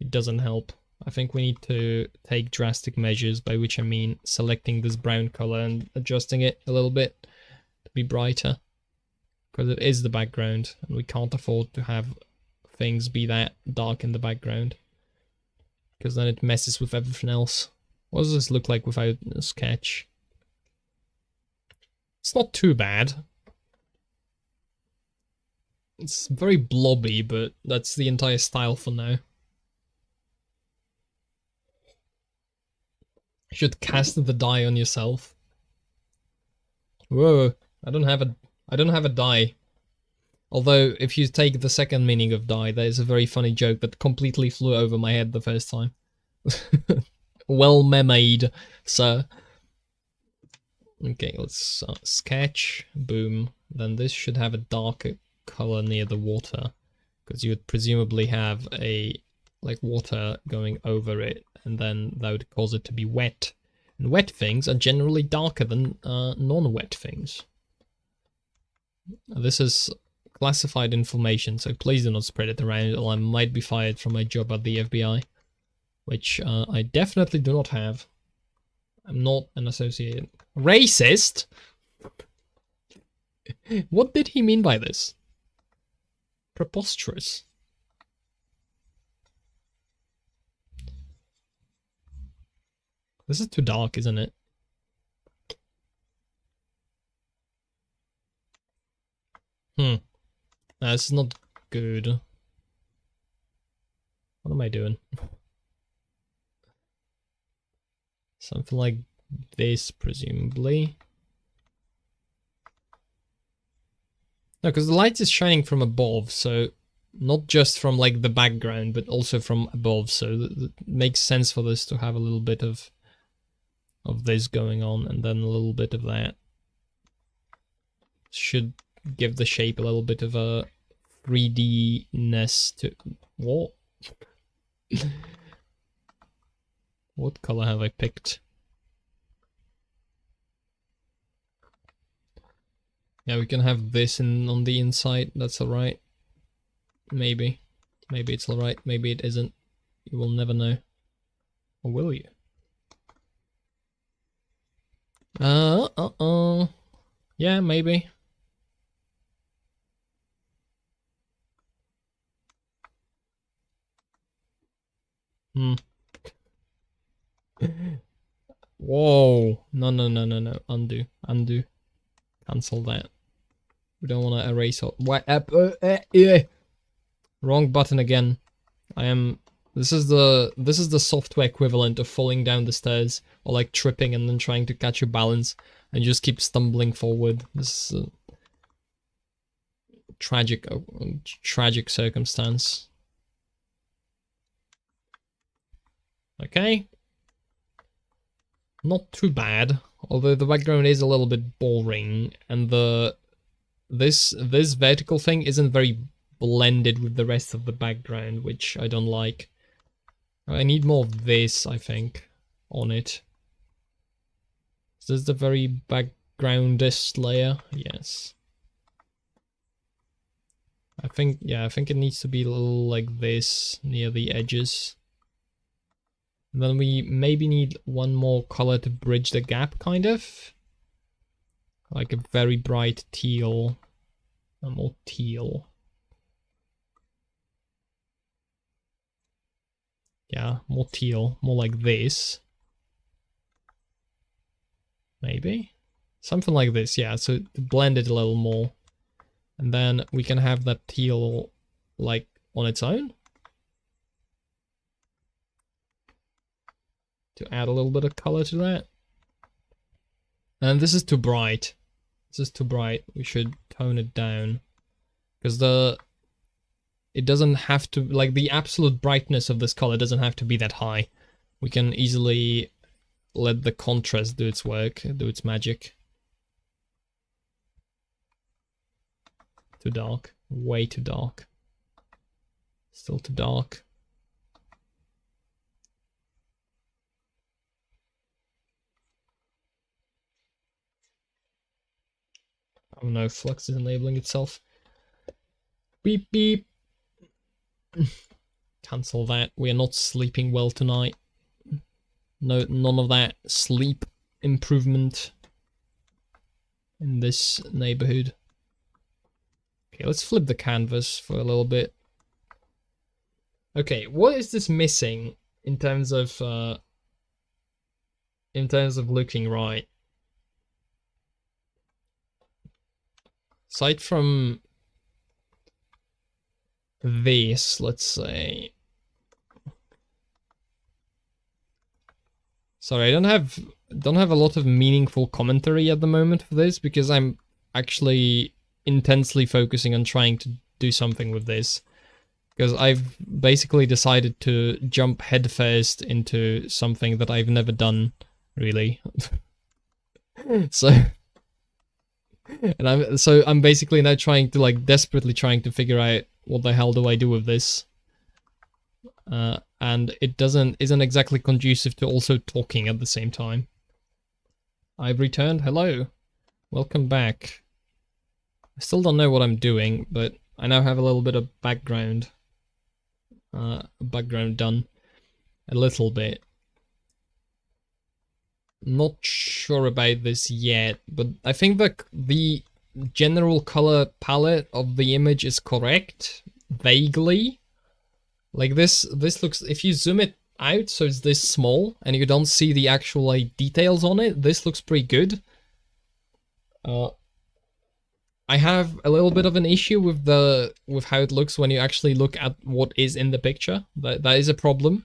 It doesn't help. I think we need to take drastic measures, by which I mean selecting this brown color and adjusting it a little bit to be brighter. Because it is the background, and we can't afford to have things be that dark in the background. Because then it messes with everything else. What does this look like without a sketch? It's not too bad. It's very blobby, but that's the entire style for now. You should cast the die on yourself. Whoa, I don't have a die. Although, if you take the second meaning of die, there's a very funny joke that completely flew over my head the first time. Well made, sir. Okay, let's sketch, boom. Then this should have a darker color near the water, because you would presumably have a like water going over it, and then that would cause it to be wet. And wet things are generally darker than non-wet things. This is classified information, so please do not spread it around, or I might be fired from my job at the FBI, which I definitely do not have. I'm not an associated racist. What did he mean by this? Preposterous. This is too dark, isn't it? That's not good. What am I doing? Something like this, presumably. No, because the light is shining from above, so not just from like the background, but also from above. So it makes sense for this to have a little bit of this going on, and then a little bit of that. Should give the shape a little bit of a 3D-ness to... What? What color have I picked? Yeah, we can have this on the inside. That's alright. Maybe. Maybe it's alright. Maybe it isn't. You will never know. Or will you? Yeah, maybe. Whoa. No. Undo. Cancel that. We don't want to erase all... What? Wrong button again. This is the software equivalent of falling down the stairs, or like tripping and then trying to catch your balance and just keep stumbling forward. This is a tragic circumstance. Okay. Not too bad, although the background is a little bit boring, and this vertical thing isn't very blended with the rest of the background, which I don't like. I need more of this, I think, on it. Is this the very backgroundist layer? Yes. I think it needs to be a little like this near the edges. And then we maybe need one more color to bridge the gap, kind of. Like a very bright teal. A more teal. Yeah, more teal. More like this. Maybe? Something like this, yeah. So to blend it a little more. And then we can have that teal like on its own. To add a little bit of color to that. And this is too bright. This is too bright. We should tone it down. Because it doesn't have to, like, the absolute brightness of this color doesn't have to be that high. We can easily let the contrast do its work, do its magic. Too dark. Way too dark. Still too dark. Oh no, Flux is enabling itself. Beep beep. Cancel that. We are not sleeping well tonight. No, none of that sleep improvement in this neighborhood. Okay, let's flip the canvas for a little bit. Okay, what is this missing in terms of looking right? Aside from this, let's say. Sorry, I don't have a lot of meaningful commentary at the moment for this, because I'm actually intensely focusing on trying to do something with this. Because I've basically decided to jump headfirst into something that I've never done, really. So, and I'm basically now trying to like desperately trying to figure out what the hell do I do with this. And it isn't exactly conducive to also talking at the same time. I've returned. Hello. Welcome back. I still don't know what I'm doing, but I now have a little bit of background done. A little bit. Not sure about this yet, but I think that the general color palette of the image is correct, vaguely. Like this looks, if you zoom it out so it's this small and you don't see the actual like details on it, this looks pretty good. I have a little bit of an issue with how it looks when you actually look at what is in the picture. That is a problem.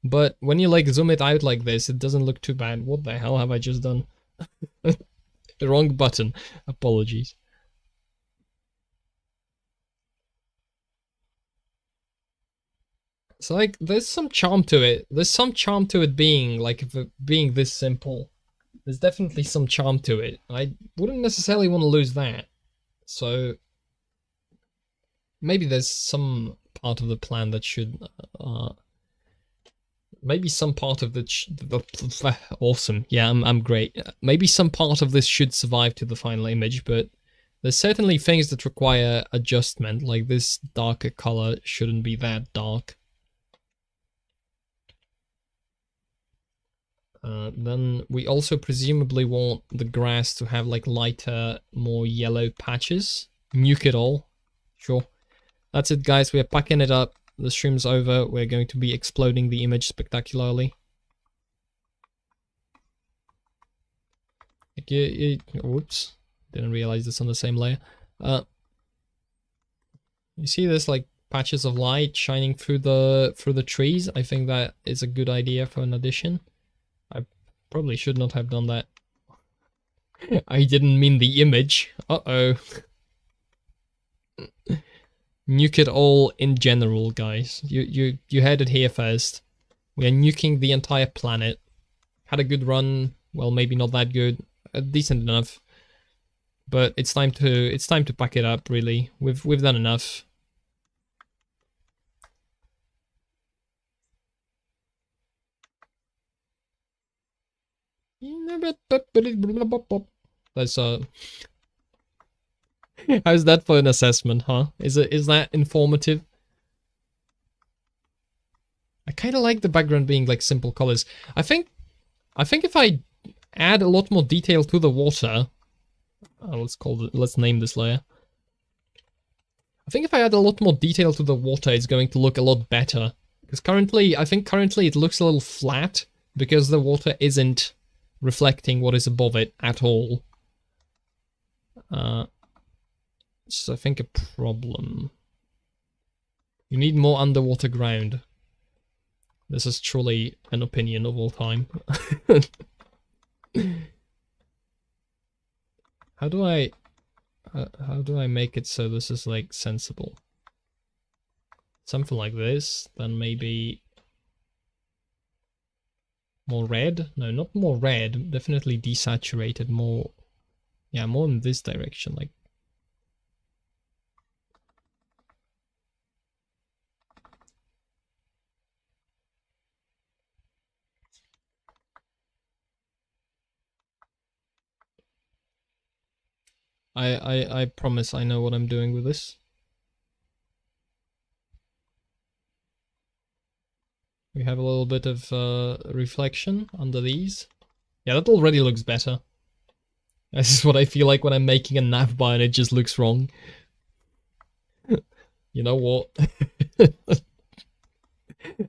But when you like zoom it out like this, it doesn't look too bad. What the hell have I just done? The wrong button. Apologies. So like, there's some charm to it. There's some charm to it being like, being this simple. There's definitely some charm to it. I wouldn't necessarily want to lose that. So maybe there's some part of the plan that should, maybe some part of the awesome. Yeah, I'm great. Maybe some part of this should survive to the final image, but there's certainly things that require adjustment, like this darker color shouldn't be that dark. Then we also presumably want the grass to have like lighter, more yellow patches. Nuke it all. Sure. That's it, guys. We are packing it up. The stream's over. We're going to be exploding the image spectacularly. Whoops. Didn't realize this on the same layer. You see this like patches of light shining through the trees? I think that is a good idea for an addition. I probably should not have done that. I didn't mean the image. Uh-oh. Nuke it all in general, guys. You heard it here first. We are nuking the entire planet. Had a good run. Well, maybe not that good. Decent enough. But it's time to pack it up, really. We've done enough. That's how's that for an assessment, huh? Is that informative? I kind of like the background being like simple colors. I think if I add a lot more detail to the water, let's name this layer. I think if I add a lot more detail to the water, it's going to look a lot better. Because currently it looks a little flat because the water isn't reflecting what is above it at all. So I think a problem. You need more underwater ground. This is truly an opinion of all time. How do I make it so this is like sensible? Something like this, then maybe more red? No, not more red, definitely desaturated, more, yeah, more in this direction, like. I promise I know what I'm doing with this. We have a little bit of reflection under these. Yeah, that already looks better. This is what I feel like when I'm making a navbar and it just looks wrong. You know what?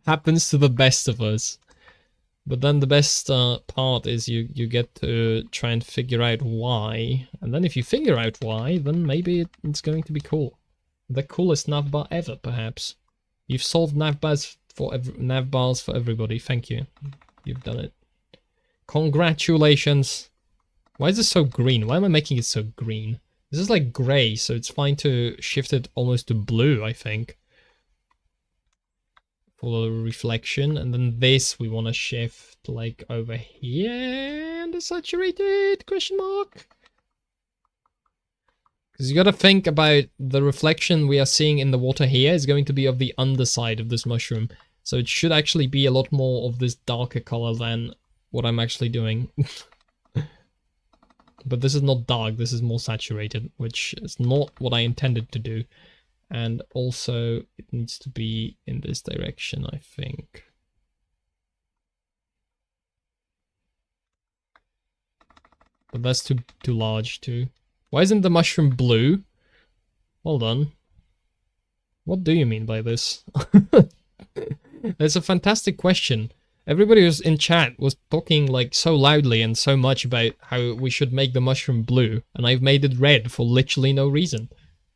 Happens to the best of us. But then the best part is you get to try and figure out why. And then if you figure out why, then maybe it's going to be cool. The coolest navbar ever, perhaps. You've solved navbars for everybody. Thank you. You've done it. Congratulations. Why is this so green? Why am I making it so green? This is like grey, so it's fine to shift it almost to blue, I think. For the reflection. And then this we want to shift like over here. Undersaturated? Question mark. Because you gotta think about the reflection we are seeing in the water here is going to be of the underside of this mushroom. So it should actually be a lot more of this darker color than what I'm actually doing. But this is not dark, this is more saturated, which is not what I intended to do. And also, it needs to be in this direction, I think. But that's too large too. Why isn't the mushroom blue? Hold on. What do you mean by this? That's a fantastic question. Everybody who's in chat was talking like so loudly and so much about how we should make the mushroom blue, and I've made it red for literally no reason.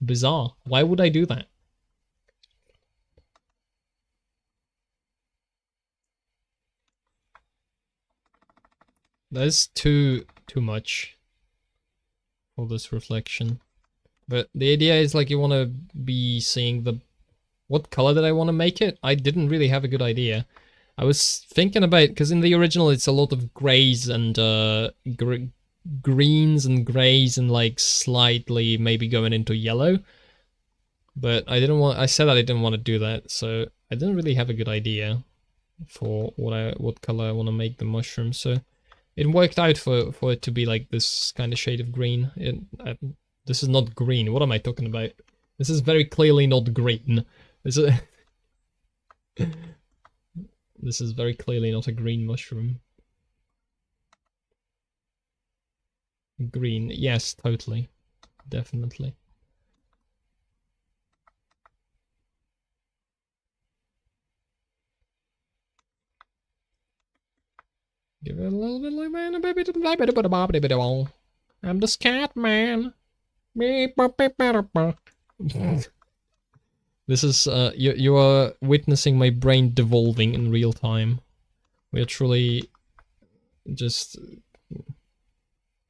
Bizarre. Why would I do that? That's too much for this reflection. But the idea is like you want to be seeing the... What color did I want to make it? I didn't really have a good idea. I was thinking about... Because in the original it's a lot of greys and greens and greys and like slightly maybe going into yellow. But I didn't want... I said that I didn't want to do that, so I didn't really have a good idea for what color I want to make the mushroom, so... It worked out for it to be like this kind of shade of green. This is not green. What am I talking about? This is very clearly not green. This is very clearly not a green mushroom. Green, yes, totally. Definitely. Give it a little bit like man, baby. I'm the scat man. This is you are witnessing my brain devolving in real time. We are truly just...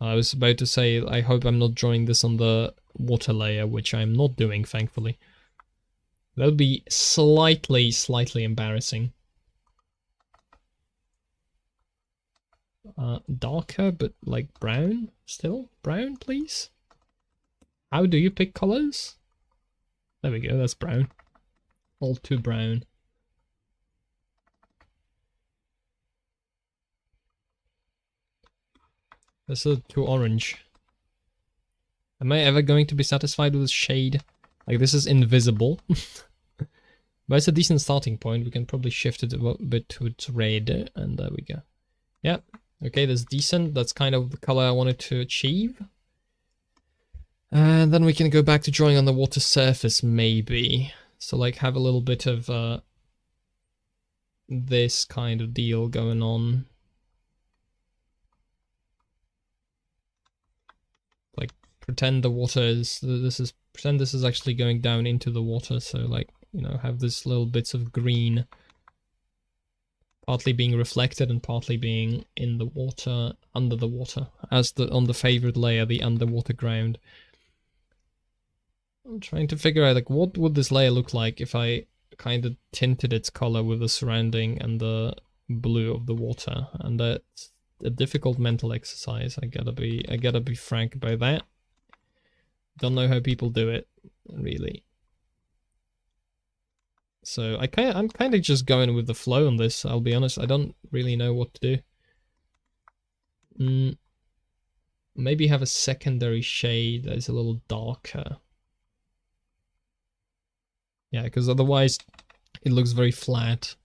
I was about to say I hope I'm not drawing this on the water layer, which I'm not doing, thankfully. That would be slightly embarrassing. Darker, but like brown still? Brown, please? How do you pick colors? There we go, that's brown. All too brown. This is too orange. Am I ever going to be satisfied with this shade? Like, this is invisible. But it's a decent starting point. We can probably shift it a bit towards red, and there we go. Yeah. Okay, that's decent. That's kind of the color I wanted to achieve. And then we can go back to drawing on the water surface, maybe. So, like, have a little bit of this kind of deal going on. Like, pretend the water is... Pretend this is actually going down into the water, so, like, you know, have this little bits of green... partly being reflected and partly being in the water, under the water, as on the favored layer, the underwater ground. I'm trying to figure out, like, what would this layer look like if I kind of tinted its color with the surrounding and the blue of the water, and that's a difficult mental exercise. I gotta be frank about that. Don't know how people do it, really. So I'm kind of just going with the flow on this, I'll be honest. I don't really know what to do. Maybe have a secondary shade that is a little darker. Yeah, because otherwise it looks very flat.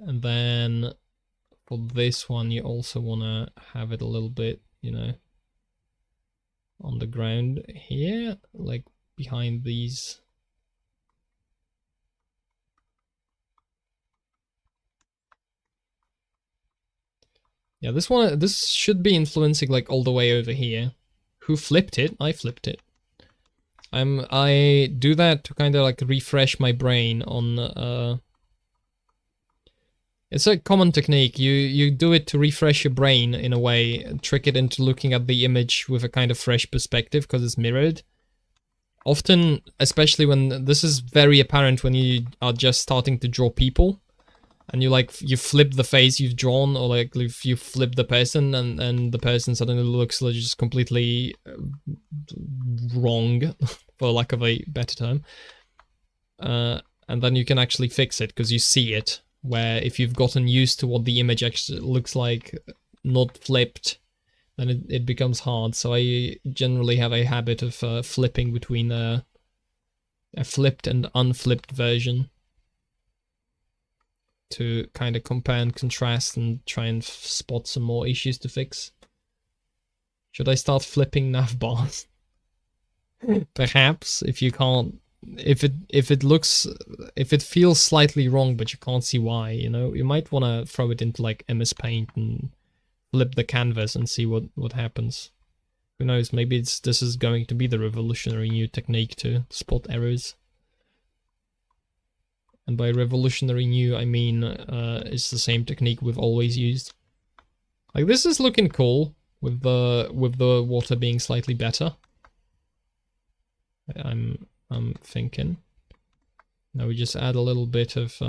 And then for this one you also want to have it a little bit, you know, on the ground here, like behind these. Yeah, this should be influencing like all the way over here. Who flipped it? I flipped it. I do that to kind of like refresh my brain on it's a common technique. You do it to refresh your brain in a way, trick it into looking at the image with a kind of fresh perspective because it's mirrored. Often, especially when this is very apparent when you are just starting to draw people. and you flip the face you've drawn, or like if you flip the person and the person suddenly looks like just completely wrong, for lack of a better term. And then you can actually fix it because you see it, where if you've gotten used to what the image actually looks like, not flipped, then it becomes hard. So I generally have a habit of flipping between a flipped and unflipped version to kind of compare and contrast and try and spot some more issues to fix. Should I start flipping nav bars? Perhaps, if you can't, if it feels slightly wrong but you can't see why, you know, you might want to throw it into like MS Paint and flip the canvas and see what happens. Who knows, maybe this is going to be the revolutionary new technique to spot errors. And by revolutionary new, I mean it's the same technique we've always used. Like, this is looking cool with the water being slightly better. I'm thinking. Now we just add a little bit of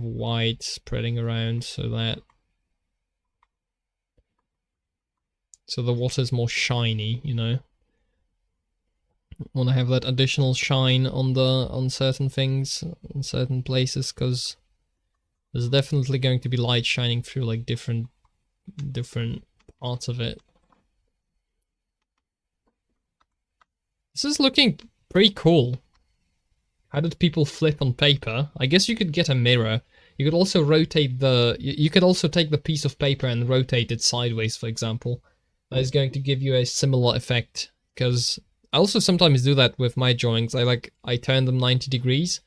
white spreading around so the water is more shiny, you know. Want to have that additional shine on certain things, in certain places, because there's definitely going to be light shining through like different parts of it. This is looking pretty cool. How did people flip on paper? I guess you could get a mirror. You could also rotate you could also take the piece of paper and rotate it sideways, for example. That is going to give you a similar effect, because I also sometimes do that with my drawings. I turn them 90 degrees,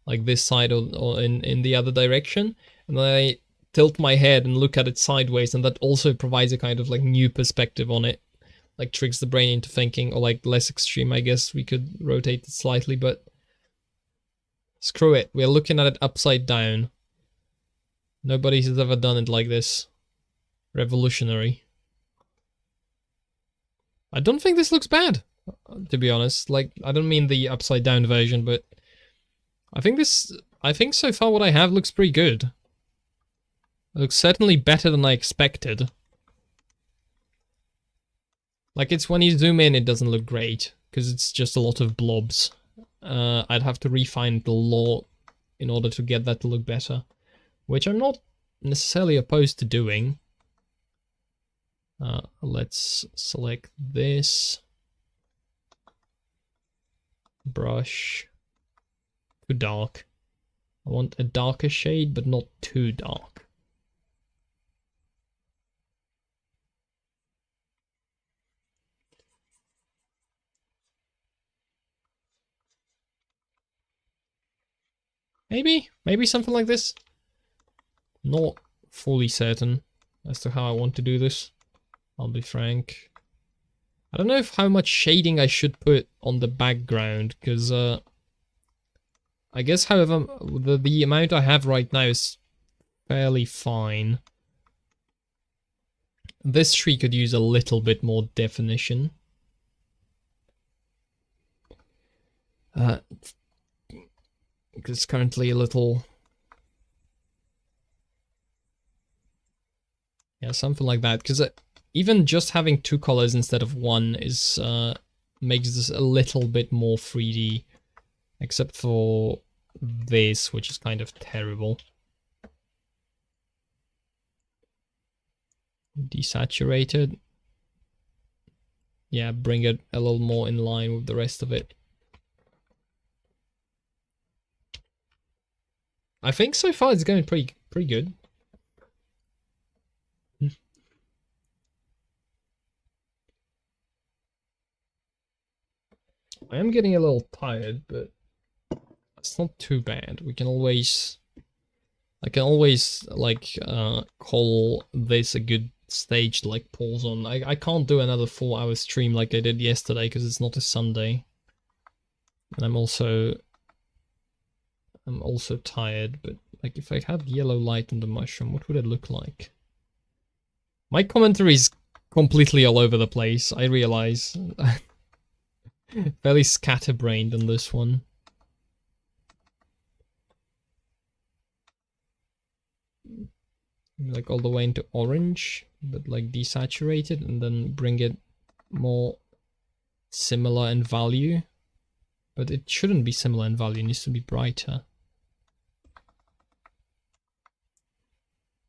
like this side or in the other direction, and then I tilt my head and look at it sideways, and that also provides a kind of like new perspective on it. Like tricks the brain into thinking, or like less extreme, I guess we could rotate it slightly, but screw it, we're looking at it upside down. Nobody has ever done it like this. Revolutionary. I don't think this looks bad, to be honest. Like, I don't mean the upside down version, but I think so far what I have looks pretty good. It looks certainly better than I expected. Like, it's when you zoom in, it doesn't look great, because it's just a lot of blobs. I'd have to refine it a lot in order to get that to look better, which I'm not necessarily opposed to doing. Let's select this. Brush. Too dark. I want a darker shade, but not too dark. Maybe something like this. Not fully certain as to how I want to do this, I'll be frank. I don't know how much shading I should put on the background, because I guess, however, the amount I have right now is fairly fine. This tree could use a little bit more definition. It's currently a little... yeah, something like that, because even just having two colors instead of one is makes this a little bit more 3D, except for this, which is kind of terrible. Desaturated. Yeah, bring it a little more in line with the rest of it. I think so far it's going pretty good. I am getting a little tired, but it's not too bad. I can always like call this a good stage to like pause on. I can't do another 4-hour stream like I did yesterday because it's not a Sunday. And I'm also tired, but like if I had yellow light on the mushroom, what would it look like? My commentary is completely all over the place, I realize. Fairly scatterbrained on this one. like all the way into orange, but like desaturated, and then bring it more similar in value. But it shouldn't be similar in value, it needs to be brighter.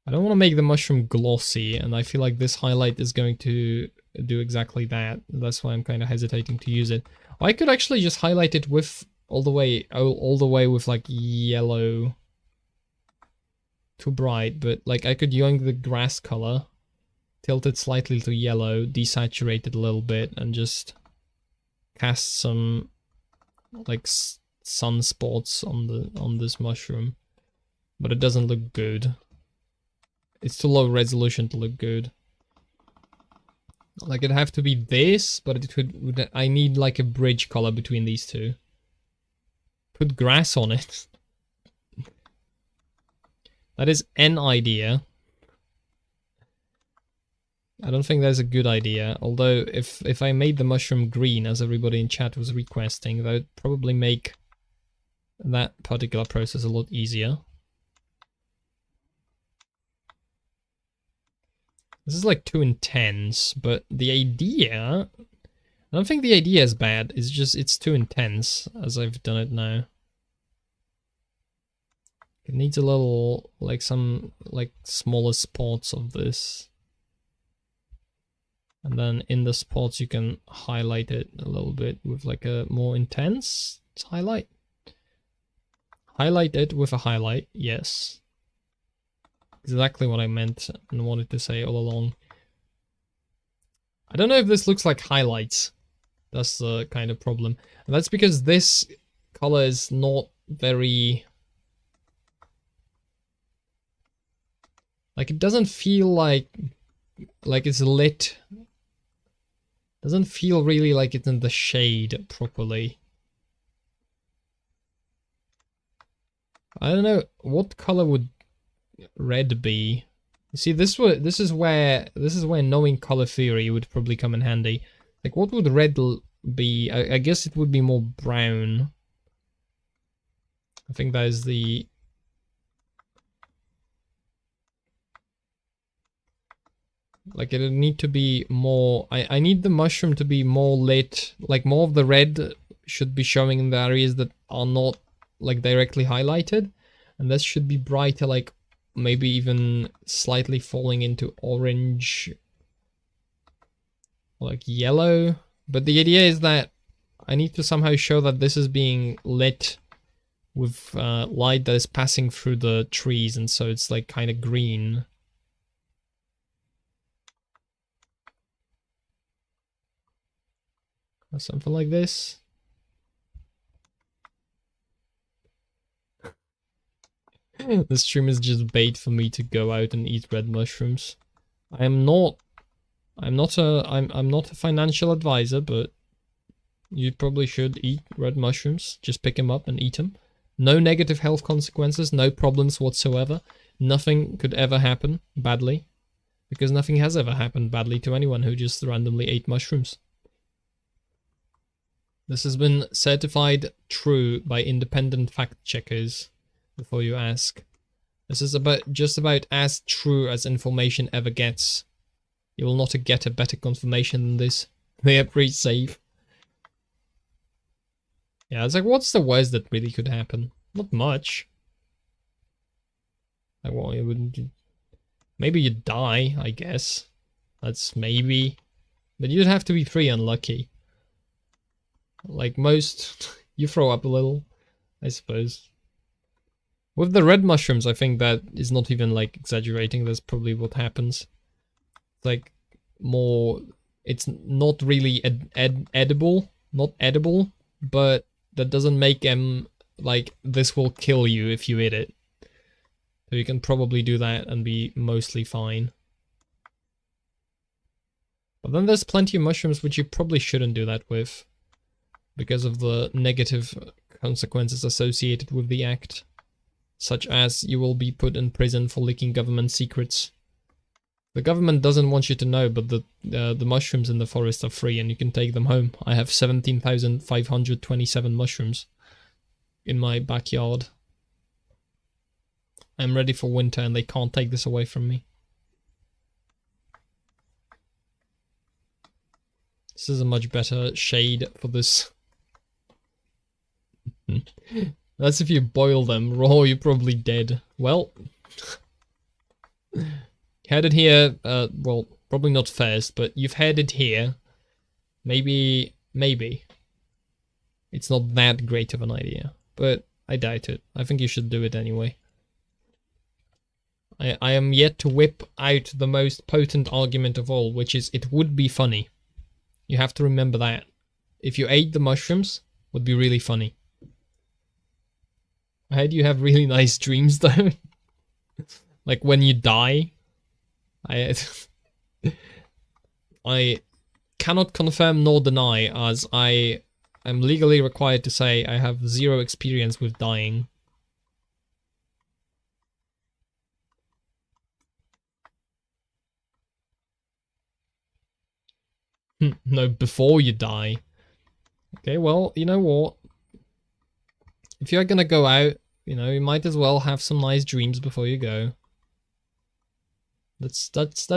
I don't want to make the mushroom glossy, and I feel like this highlight is going to do exactly that. That's why I'm kind of hesitating to use it. I could actually just highlight it with all the way with like yellow. Too bright, but like I could yoink the grass color, tilt it slightly to yellow, desaturate it a little bit, and just cast some like sunspots on this mushroom. But it doesn't look good. It's too low resolution to look good. Like it'd have to be this, but it would I need like a bridge color between these two. Put grass on it. That is an idea. I don't think that's a good idea, although if I made the mushroom green, as everybody in chat was requesting, that would probably make that particular process a lot easier. This is like too intense, but the idea... I don't think the idea is bad, it's just it's too intense as I've done it now. It needs a little, like some, like smaller spots of this. And then in the spots you can highlight it a little bit with like a more intense highlight. Highlight it with a highlight, yes. Exactly what I meant and wanted to say all along. I don't know if this looks like highlights. That's the kind of problem. And that's because this color is not very... Like, it doesn't feel like it's lit. Doesn't feel really like it's in the shade properly. I don't know, what color would red be? You see, this is where knowing color theory would probably come in handy. Like, what would red be? I guess it would be more brown. I think that is the... Like, it'll need to be more... I need the mushroom to be more lit. Like, more of the red should be showing in the areas that are not, like, directly highlighted. And this should be brighter, like, maybe even slightly falling into orange. Like, yellow. But the idea is that I need to somehow show that this is being lit with light that is passing through the trees. And so it's, like, kind of green. Or something like this. The stream is just bait for me to go out and eat red mushrooms. I'm not a financial advisor, but you probably should eat red mushrooms. Just pick them up and eat them. No negative health consequences, no problems whatsoever. Nothing could ever happen badly, because nothing has ever happened badly to anyone who just randomly ate mushrooms. This has been certified true by independent fact checkers. Before you ask, this is just about as true as information ever gets. You will not get a better confirmation than this. They are pretty safe. Yeah, it's like, what's the worst that really could happen? Not much. Like, well, it wouldn't. Maybe you'd die, I guess. That's maybe. But you'd have to be pretty unlucky. Like most, you throw up a little, I suppose. With the red mushrooms, I think that is not even like exaggerating. That's probably what happens. It's like more, it's not really edible, not edible, but that doesn't make them like this will kill you if you eat it. So you can probably do that and be mostly fine. But then there's plenty of mushrooms which you probably shouldn't do that with, because of the negative consequences associated with the act. Such as you will be put in prison for leaking government secrets. The government doesn't want you to know, but the mushrooms in the forest are free and you can take them home. I have 17,527 mushrooms in my backyard. I'm ready for winter and they can't take this away from me. This is a much better shade for this. That's if you boil them. Raw, you're probably dead. Well, had it here, well, probably not first, but you've had it here. Maybe it's not that great of an idea, but I doubt it. I think you should do it anyway. I am yet to whip out the most potent argument of all, which is it would be funny. You have to remember that. If you ate the mushrooms, it would be really funny. I heard you have really nice dreams though. Like when you die. I cannot confirm nor deny, as I am legally required to say I have zero experience with dying. No, before you die. Okay, well, you know what? If you're gonna go out, you know, you might as well have some nice dreams before you go. That's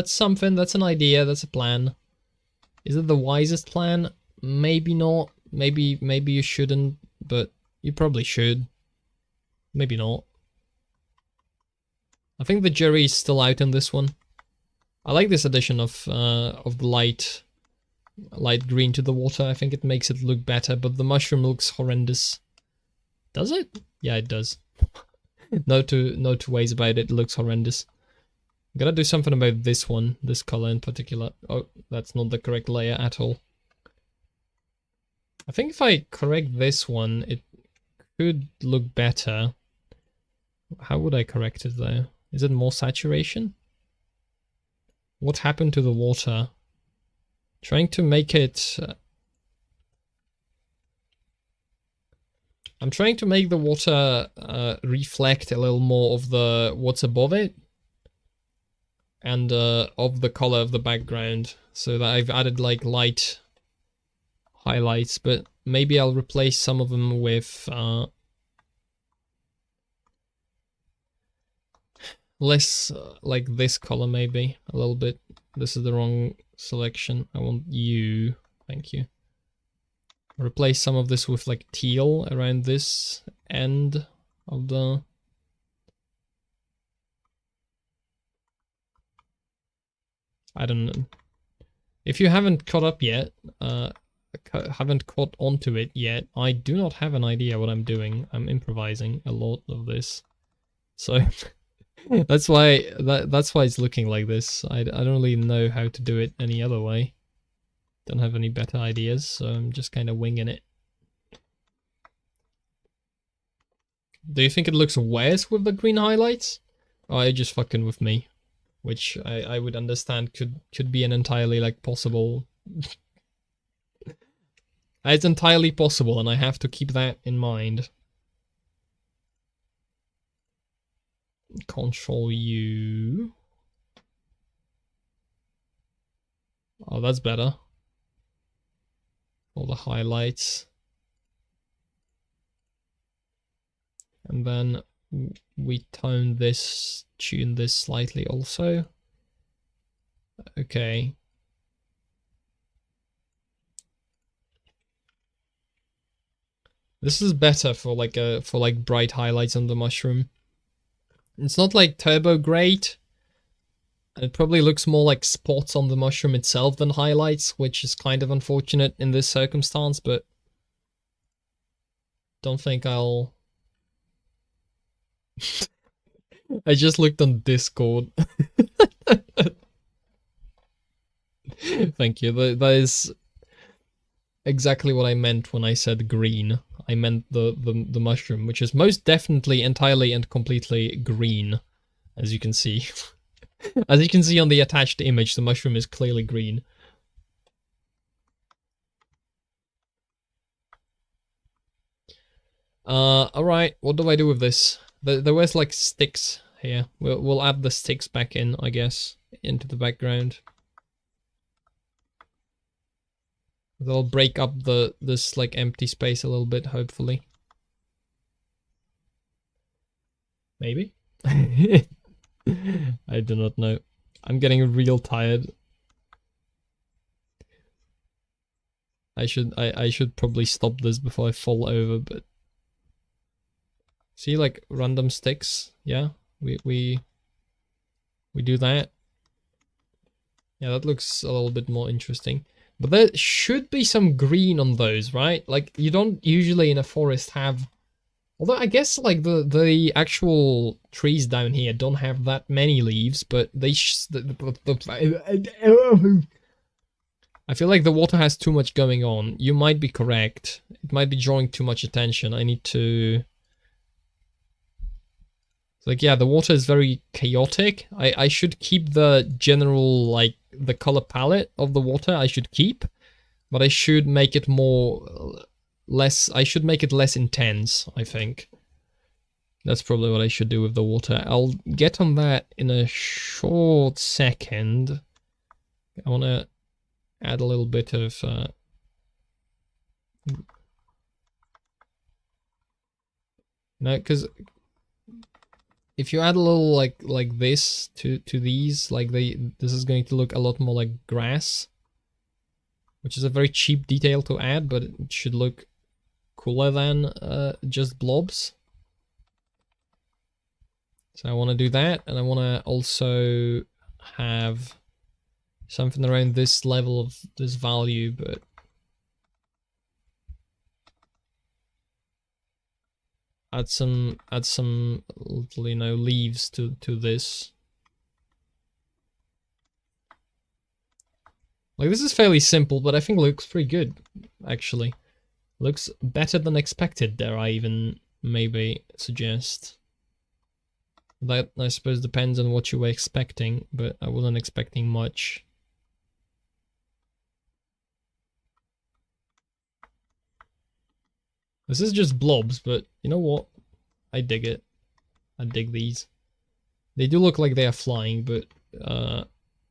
something, that's an idea, that's a plan. Is it the wisest plan? Maybe not. Maybe you shouldn't, but you probably should. Maybe not. I think the jury is still out in this one. I like this addition of the light green to the water. I think it makes it look better, but the mushroom looks horrendous. Does it? Yeah, it does. No two ways about it. It looks horrendous. I'm gonna do something about this one, this color in particular. Oh, that's not the correct layer at all. I think if I correct this one, it could look better. How would I correct it though? Is it more saturation? What happened to the water? Trying to make it... I'm trying to make the water reflect a little more of the what's above it. And of the color of the background. So that I've added like light highlights, but maybe I'll replace some of them with less like this color maybe, a little bit. This is the wrong selection. I want you. Thank you. Replace some of this with like teal around this end of the... I don't know. If you haven't caught up yet, haven't caught onto it yet, I do not have an idea what I'm doing. I'm improvising a lot of this. So that's why it's looking like this. I don't really know how to do it any other way. Don't have any better ideas, so I'm just kind of winging it. Do you think it looks worse with the green highlights? Or are you just fucking with me? Which I would understand could be an entirely like possible... It's entirely possible, and I have to keep that in mind. Control U. Oh, that's better. All the highlights. And then we tune this slightly also. Okay. This is better for like bright highlights on the mushroom. It's not like turbo great. It probably looks more like spots on the mushroom itself than highlights, which is kind of unfortunate in this circumstance, but don't think I'll... I just looked on Discord. Thank you. That is exactly what I meant when I said green. I meant the mushroom, which is most definitely entirely and completely green, as you can see. As you can see on the attached image, the mushroom is clearly green. Alright, what do I do with this? There was like sticks here. We'll add the sticks back in, I guess, into the background. They'll break up this like empty space a little bit, hopefully. Maybe? I do not know. I'm getting real tired. I should probably stop this before I fall over, but see, like random sticks, yeah? We do that. Yeah, that looks a little bit more interesting. But there should be some green on those, right? Like you don't usually in a forest have, although I guess like the actual trees down here don't have that many leaves, but they I feel like the water has too much going on. You might be correct. It might be drawing too much attention. I need to... Like, yeah, the water is very chaotic. I should keep the general, like, the color palette of the water I should keep. But I should make it more... I should make it less intense, I think. That's probably what I should do with the water. I'll get on that in a short second. I want to add a little bit of no, because if you add a little like this to these, like this is going to look a lot more like grass, which is a very cheap detail to add, but it should look cooler than just blobs. So I want to do that, and I want to also have something around this level of this value, but add some little, you know, leaves to this. Like, this is fairly simple, but I think it looks pretty good, actually. Looks better than expected, dare I even maybe suggest. That, I suppose, depends on what you were expecting, but I wasn't expecting much. This is just blobs, but you know what? I dig it. I dig these. They do look like they are flying, but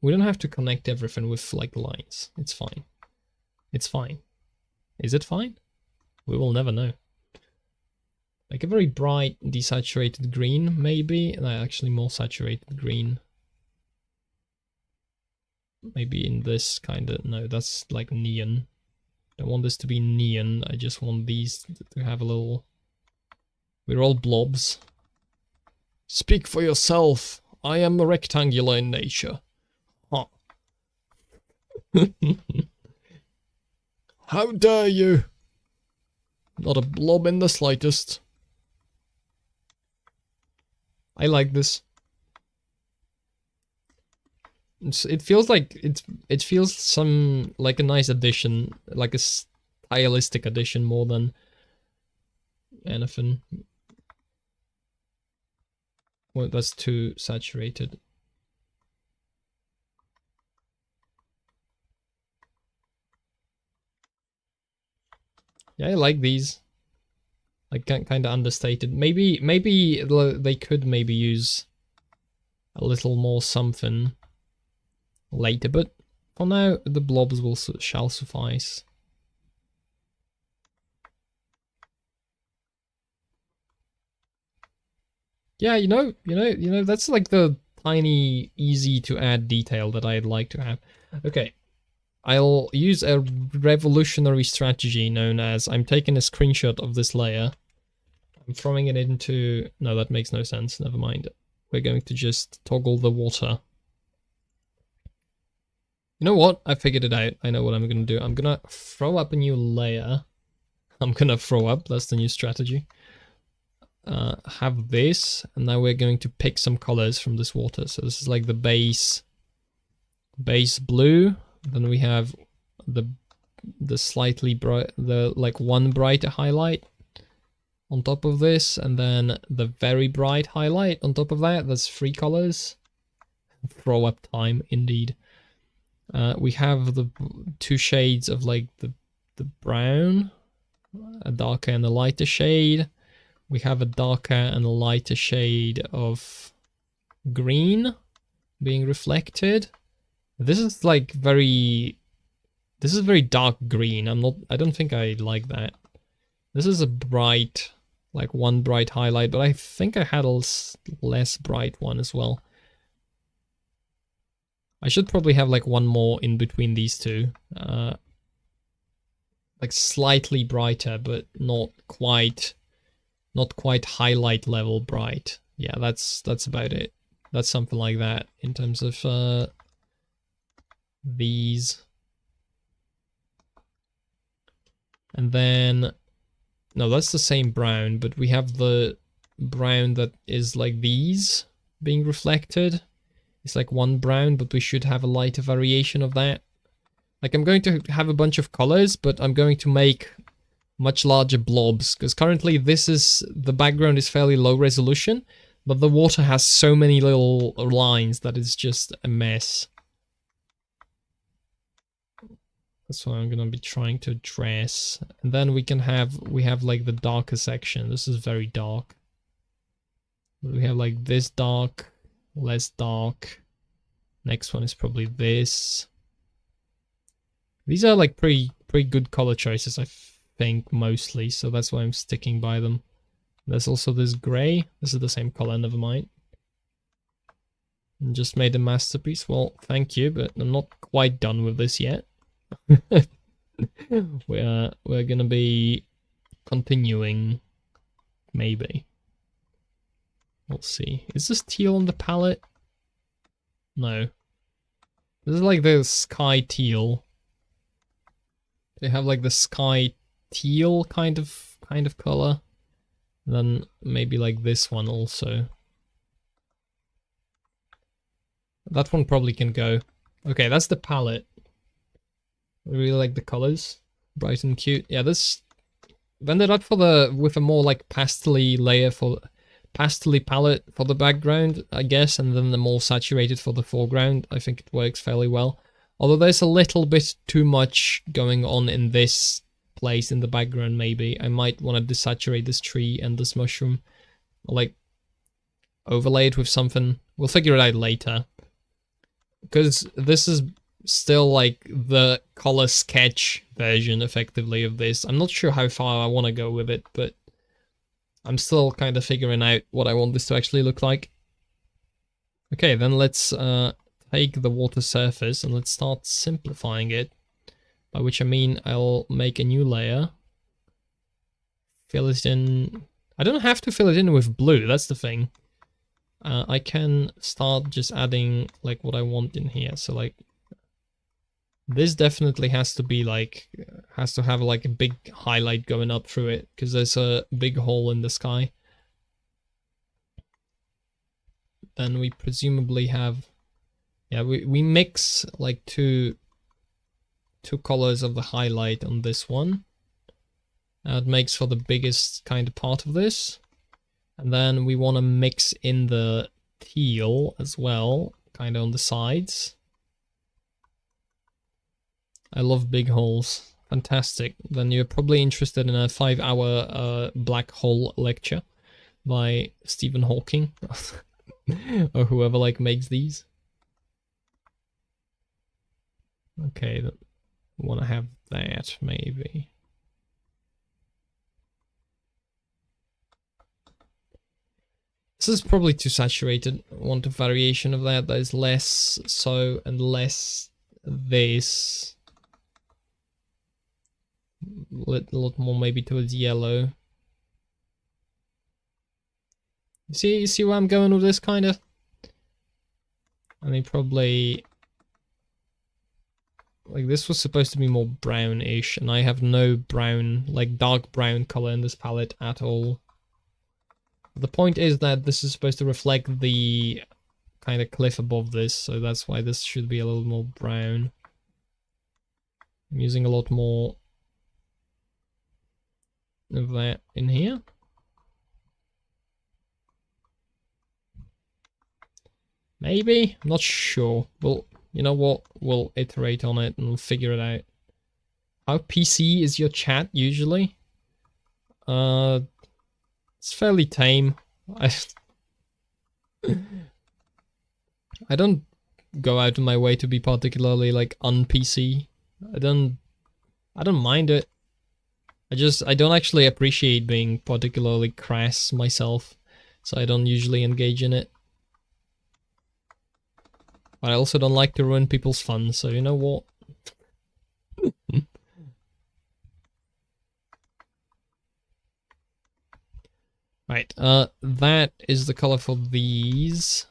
we don't have to connect everything with like lines. It's fine. It's fine. Is it fine? We will never know. Like a very bright, desaturated green, maybe. No, actually more saturated green. Maybe in this kind of... No, that's like neon. I don't want this to be neon. I just want these to have a little... We're all blobs. Speak for yourself. I am rectangular in nature. Huh. How dare you? Not a blob in the slightest. I like this. It feels like it feels some like a nice addition, like a stylistic addition more than anything. Well, that's too saturated. Yeah, I like these. Like kind of understated. Maybe they could maybe use a little more something later, but for now the blobs shall suffice. Yeah, you know, that's like the tiny, easy to add detail that I'd like to have. Okay, I'll use a revolutionary strategy known as I'm taking a screenshot of this layer. I'm throwing it into... No, that makes no sense. Never mind. We're going to just toggle the water. You know what? I figured it out. I know what I'm going to do. I'm going to throw up a new layer. I'm going to throw up. That's the new strategy. Have this. And now we're going to pick some colors from this water. So this is like the base blue. Then we have the slightly bright, the like one brighter highlight on top of this, and then the very bright highlight on top of that. That's 3 colors. Throw up time, indeed. We have the 2 shades of like the brown, a darker and a lighter shade. We have a darker and a lighter shade of green being reflected. This is like very dark green. I don't think I like that. This is a bright like one bright highlight, but I think I had a less bright one as well. I should probably have like one more in between these two. Like slightly brighter, but not quite highlight level bright. Yeah, that's about it. That's something like that in terms of these. And then, no, that's the same brown, but we have the brown that is like these being reflected. It's like one brown, but we should have a lighter variation of that. Like I'm going to have a bunch of colors, but I'm going to make much larger blobs, because currently the background is fairly low resolution, but the water has so many little lines that it's just a mess. That's what I'm gonna be trying to address. And then we have like the darker section. This is very dark. We have like this dark, less dark. Next one is probably this. These are like pretty good color choices, I think, mostly, so that's why I'm sticking by them. There's also this gray. This is the same color, never mind. And just made a masterpiece. Well, thank you, but I'm not quite done with this yet. We're gonna be continuing, maybe. We'll see. Is this teal on the palette? No. This is like the sky teal. They have like the sky teal kind of color. And then maybe like this one also. That one probably can go. Okay, that's the palette. I really like the colors. Bright and cute. Yeah, this ended up with a more like pastel-y layer for pastel-y palette for the background, I guess, and then the more saturated for the foreground. I think it works fairly well. Although there's a little bit too much going on in this place in the background, maybe. I might want to desaturate this tree and this mushroom. Or like overlay it with something. We'll figure it out later. Because this is still like the color sketch version, effectively, of this. I'm not sure how far I want to go with it, but I'm still kind of figuring out what I want this to actually look like. Okay, then let's take the water surface and let's start simplifying it. By which I mean I'll make a new layer. Fill it in. I don't have to fill it in with blue, that's the thing. I can start just adding like what I want in here. So like this definitely has to be like, has to have like a big highlight going up through it, because there's a big hole in the sky. Then we presumably have, yeah, we mix like two colors of the highlight on this one. That makes for the biggest kind of part of this. And then we want to mix in the teal as well, kind of on the sides. I love big holes. Fantastic. Then you're probably interested in a 5-hour black hole lecture by Stephen Hawking or whoever like makes these. Okay, want to have that maybe. This is probably too saturated. I want a variation of that. That is less so and less this. A lot more maybe towards yellow. You see where I'm going with this, kind of? I mean, probably like this was supposed to be more brownish, and I have no brown, like dark brown color in this palette at all. The point is that this is supposed to reflect the kind of cliff above this, so that's why this should be a little more brown. I'm using a lot more of that in here. Maybe? I'm not sure. Well, you know what? We'll iterate on it and we'll figure it out. How PC is your chat usually? It's fairly tame. I don't go out of my way to be particularly like un-PC. I don't mind it. I don't actually appreciate being particularly crass myself, so I don't usually engage in it. But I also don't like to ruin people's fun, so you know what? Right, that is the color for these.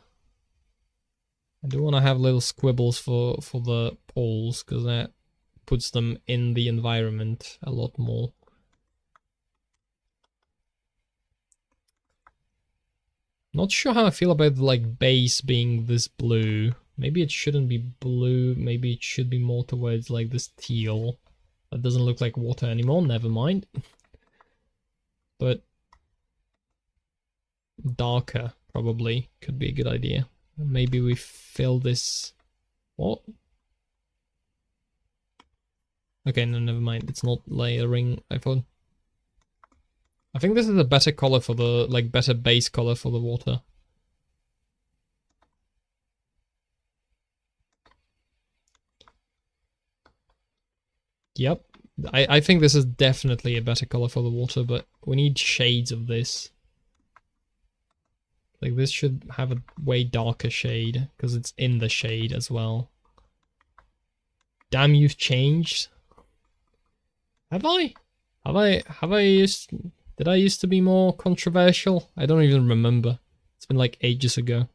I do want to have little squibbles for the poles, because that puts them in the environment a lot more. Not sure how I feel about the like base being this blue. Maybe it shouldn't be blue, maybe it should be more towards like this teal. That doesn't look like water anymore, never mind. But darker probably could be a good idea. Maybe we fill this... What? Okay, no, never mind. It's not layering, I thought. I think this is a better color for the, like, better base color for the water. Yep. I think this is definitely a better color for the water, but we need shades of this. Like, this should have a way darker shade, because it's in the shade as well. Damn, you've changed. Have I? Have I used... Did I used to be more controversial? I don't even remember. It's been like ages ago.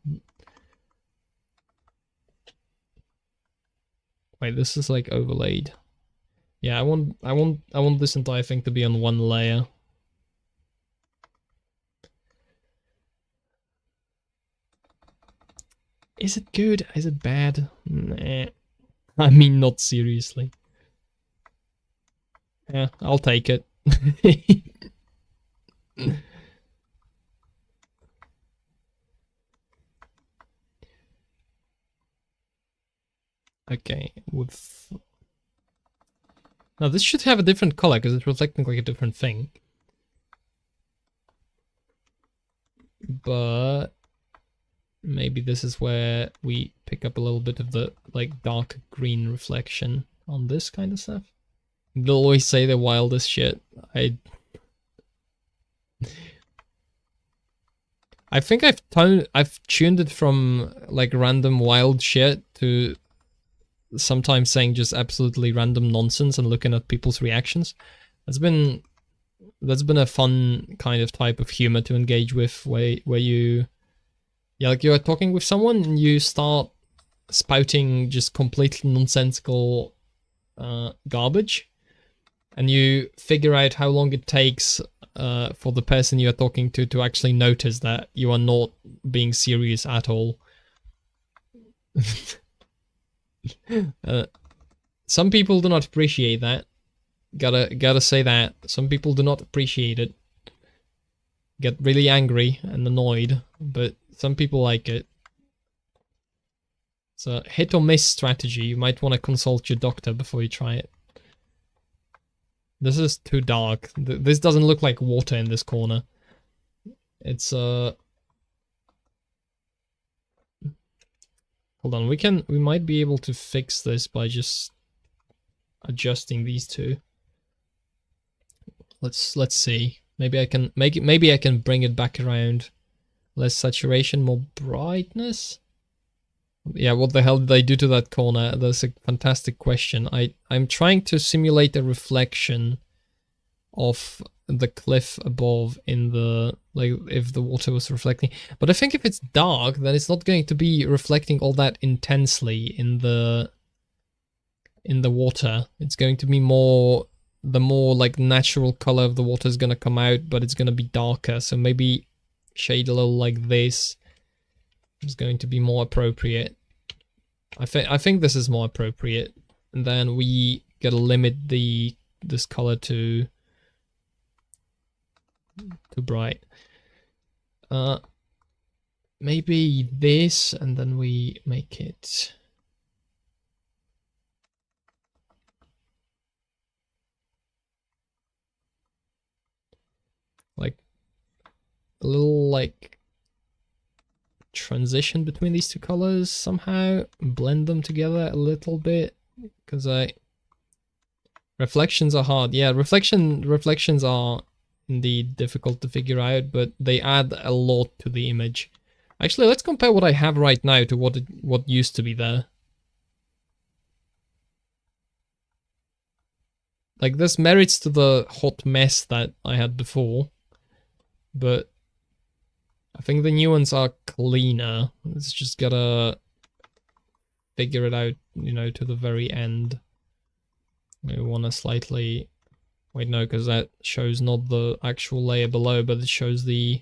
Wait, this is like overlaid. Yeah, I want this entire thing to be on one layer. Is it good? Is it bad? Nah. I mean, not seriously. Yeah, I'll take it. Okay, with... Now this should have a different color because it's reflecting like a different thing. But maybe this is where we pick up a little bit of the like dark green reflection on this kind of stuff. They'll always say the wildest shit. I think I've tuned it from like random wild shit to sometimes saying just absolutely random nonsense and looking at people's reactions. That's been a fun kind of type of humor to engage with, where you, yeah, like you are talking with someone and you start spouting just completely nonsensical garbage, and you figure out how long it takes for the person you are talking to actually notice that you are not being serious at all. Some people do not appreciate that. Gotta say that. Some people do not appreciate it. Get really angry and annoyed, but some people like it. It's a hit or miss strategy. You might want to consult your doctor before you try it. This is too dark. This doesn't look like water in this corner. It's hold on, we might be able to fix this by just adjusting these two. Let's see. Maybe I can make it, maybe I can bring it back around. Less saturation, more brightness. Yeah, what the hell did I do to that corner? That's a fantastic question. I'm trying to simulate a reflection of the cliff above in the, like, if the water was reflecting. But I think if it's dark, then it's not going to be reflecting all that intensely in the water. It's going to be more, the more like natural color of the water is going to come out, but it's going to be darker. So maybe shade a little like this is going to be more appropriate. I think this is more appropriate. And then we gotta limit this color to too bright. Maybe this, and then we make it like a little like transition between these two colors somehow, blend them together a little bit, because Reflections are hard. Yeah, reflections are indeed difficult to figure out, but they add a lot to the image. Actually, let's compare what I have right now to what used to be there. Like, there's merits to the hot mess that I had before, but I think the new ones are cleaner. It's just gotta figure it out, you know, to the very end. We want to slightly... Wait, no, because that shows not the actual layer below, but it shows the...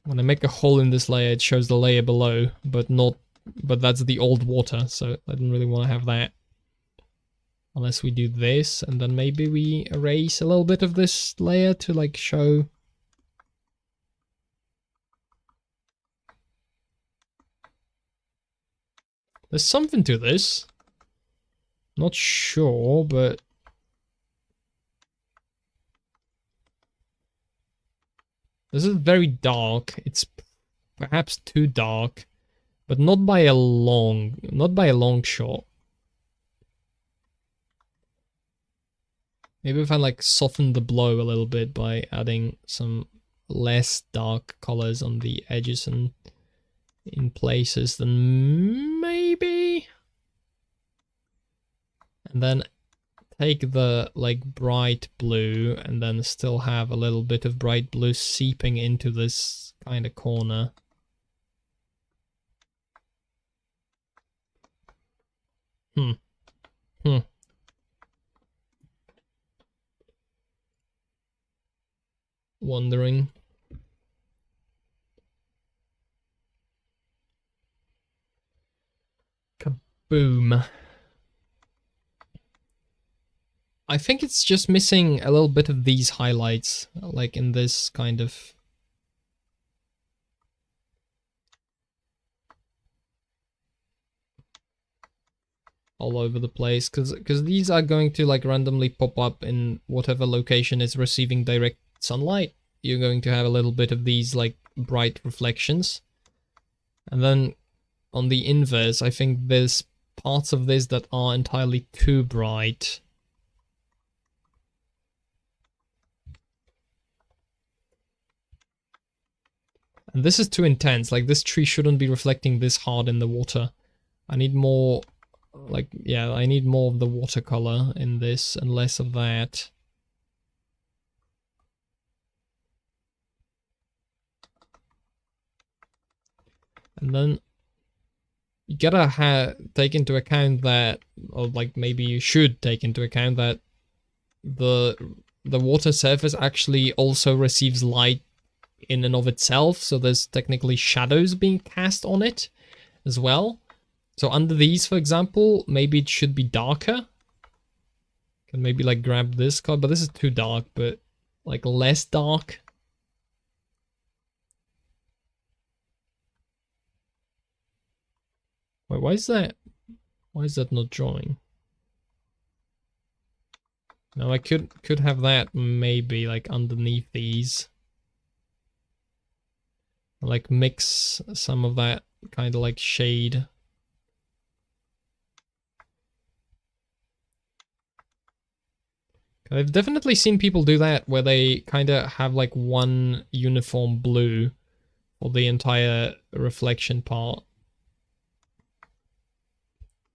When I make a hole in this layer, it shows the layer below, but not... But that's the old water, so I don't really want to have that. Unless we do this, and then maybe we erase a little bit of this layer to, like, show... There's something to this. Not sure, but... This is very dark. It's perhaps too dark, but not by a long shot. Maybe if I like soften the blow a little bit by adding some less dark colors on the edges and in places, then maybe. And then take the like bright blue and then still have a little bit of bright blue seeping into this kind of corner. Wondering. Kaboom. I think it's just missing a little bit of these highlights, like in this kind of... all over the place, because these are going to like randomly pop up in whatever location is receiving direct sunlight. You're going to have a little bit of these like bright reflections. And then on the inverse, I think there's parts of this that are entirely too bright. And this is too intense, like this tree shouldn't be reflecting this hard in the water. I need more, like, yeah, I need more of the watercolor in this and less of that. And then you gotta take into account that, or like maybe you should take into account that the water surface actually also receives light in and of itself, so there's technically shadows being cast on it as well. So under these, for example, maybe it should be darker. Can maybe like grab this color, but this is too dark, but like less dark. Wait, why is that not drawing? Now I could have that maybe like underneath these. Like mix some of that kind of like shade. I've definitely seen people do that where they kind of have like one uniform blue for the entire reflection part.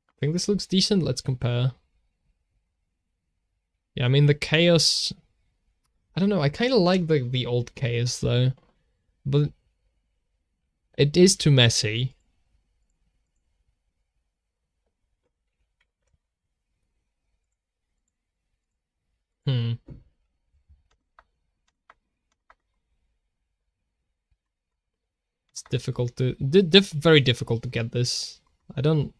I think this looks decent. Let's compare. Yeah, I mean the chaos... I don't know, I kind of like the old chaos though. But it is too messy. It's difficult to... very difficult to get this. I don't...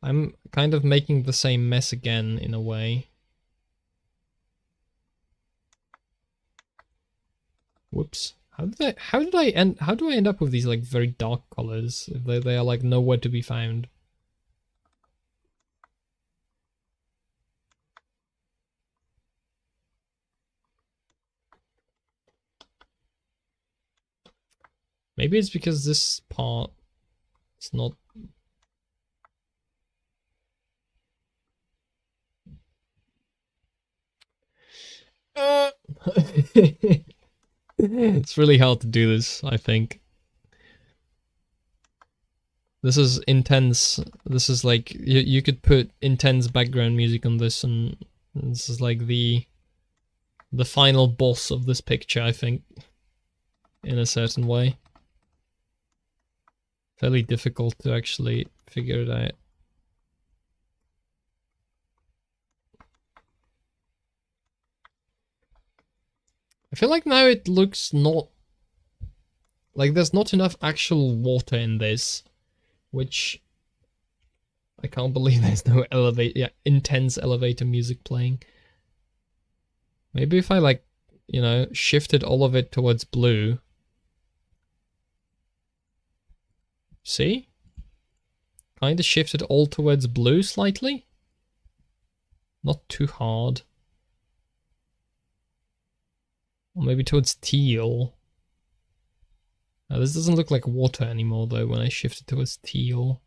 I'm kind of making the same mess again in a way. Whoops. How do I end up with these like very dark colors if they are like nowhere to be found? Maybe it's because this part is not... It's really hard to do this, I think. This is intense. This is like, you could put intense background music on this, and this is like the final boss of this picture, I think, in a certain way. Fairly difficult to actually figure it out. I feel like now it looks not... like there's not enough actual water in this, which I can't believe there's no intense elevator music playing. Maybe if I like, you know, shifted all of it towards blue. See? Kind of shifted all towards blue slightly. Not too hard. Or maybe towards teal. Now, this doesn't look like water anymore though when I shift it towards teal.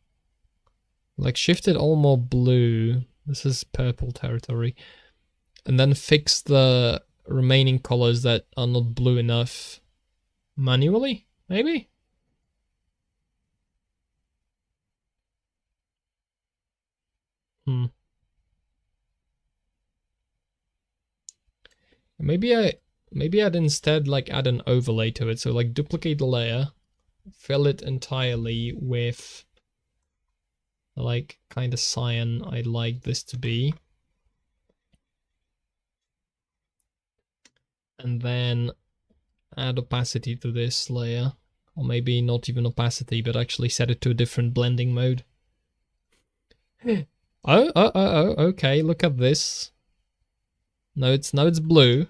Like shift it all more blue. This is purple territory. And then fix the remaining colors that are not blue enough manually, maybe? Maybe I'd instead like add an overlay to it. So like duplicate the layer, fill it entirely with like kind of cyan I'd like this to be. And then add opacity to this layer. Or maybe not even opacity, but actually set it to a different blending mode. Okay, look at this. Now it's blue.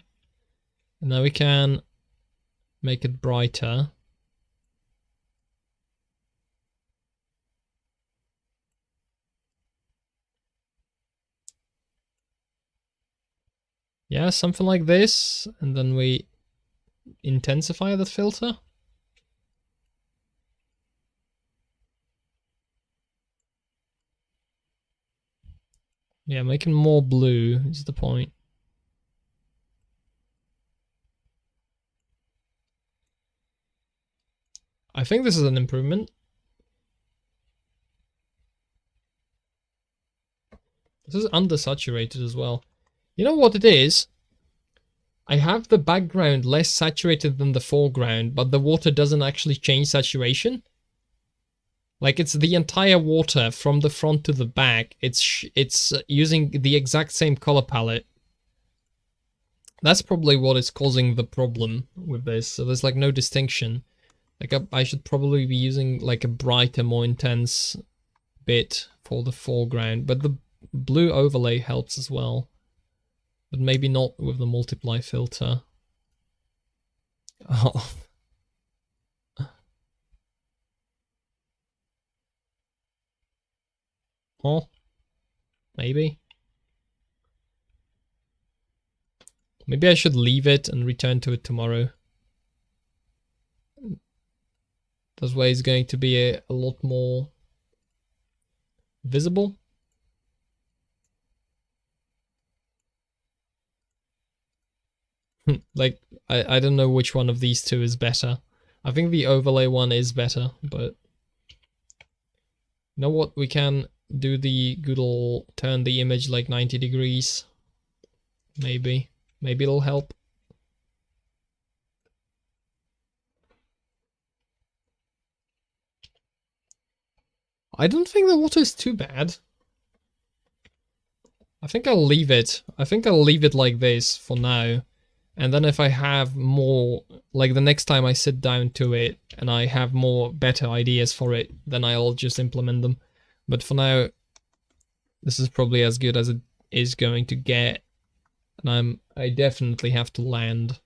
And now we can make it brighter. Yeah, something like this. And then we intensify the filter. Yeah, making more blue is the point. I think this is an improvement. This is undersaturated as well. You know what it is? I have the background less saturated than the foreground, but the water doesn't actually change saturation. Like it's the entire water from the front to the back. It's using the exact same color palette. That's probably what is causing the problem with this. So there's like no distinction. Like I should probably be using like a brighter, more intense bit for the foreground, but the blue overlay helps as well. But maybe not with the multiply filter. Oh. Oh. Maybe. Maybe I should leave it and return to it tomorrow. This way it's going to be a lot more visible. Like, I don't know which one of these two is better. I think the overlay one is better, but... You know what? We can do the good old turn the image like 90 degrees. Maybe. Maybe it'll help. I don't think the water is too bad. I think I'll leave it. I think I'll leave it like this for now. And then if I have more, like the next time I sit down to it and I have more better ideas for it, then I'll just implement them. But for now, this is probably as good as it is going to get. And I definitely have to land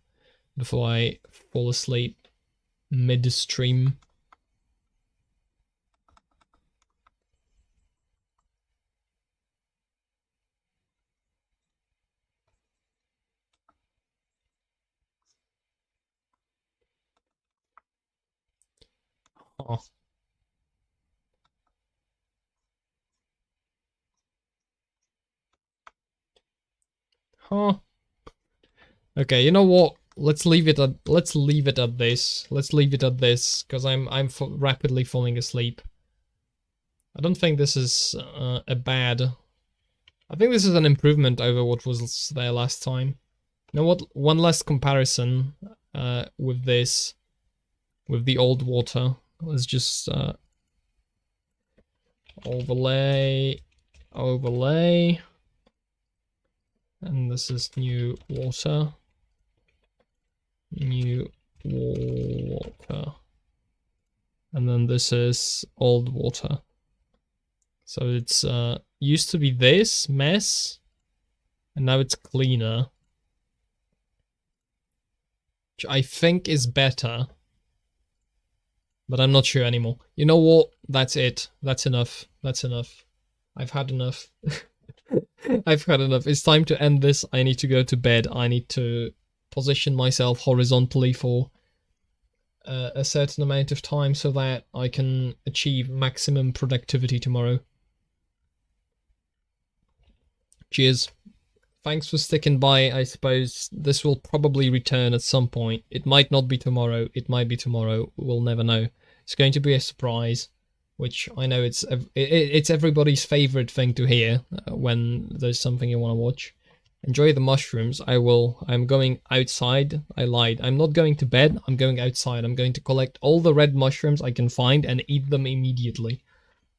before I fall asleep midstream. Oh. Huh. Okay, you know what? Let's leave it at this. Let's leave it at this because I'm rapidly falling asleep. I don't think this is a bad. I think this is an improvement over what was there last time. You know what? One last comparison with this, with the old water. Let's just overlay, overlay, and this is new water, new water, and then this is old water. So it's used to be this mess, and now it's cleaner, which I think is better, but I'm not sure anymore. You know what? That's it. That's enough. That's enough. I've had enough. I've had enough. It's time to end this. I need to go to bed. I need to position myself horizontally for a certain amount of time so that I can achieve maximum productivity tomorrow. Cheers. Thanks for sticking by. I suppose this will probably return at some point. It might not be tomorrow. It might be tomorrow. We'll never know. It's going to be a surprise, which I know it's everybody's favorite thing to hear when there's something you want to watch. Enjoy the mushrooms. I'm going outside. I lied. I'm not going to bed. I'm going outside. I'm going to collect all the red mushrooms I can find and eat them immediately.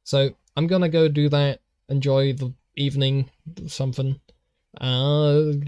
So I'm gonna go do that. Enjoy the evening. Something. Bye.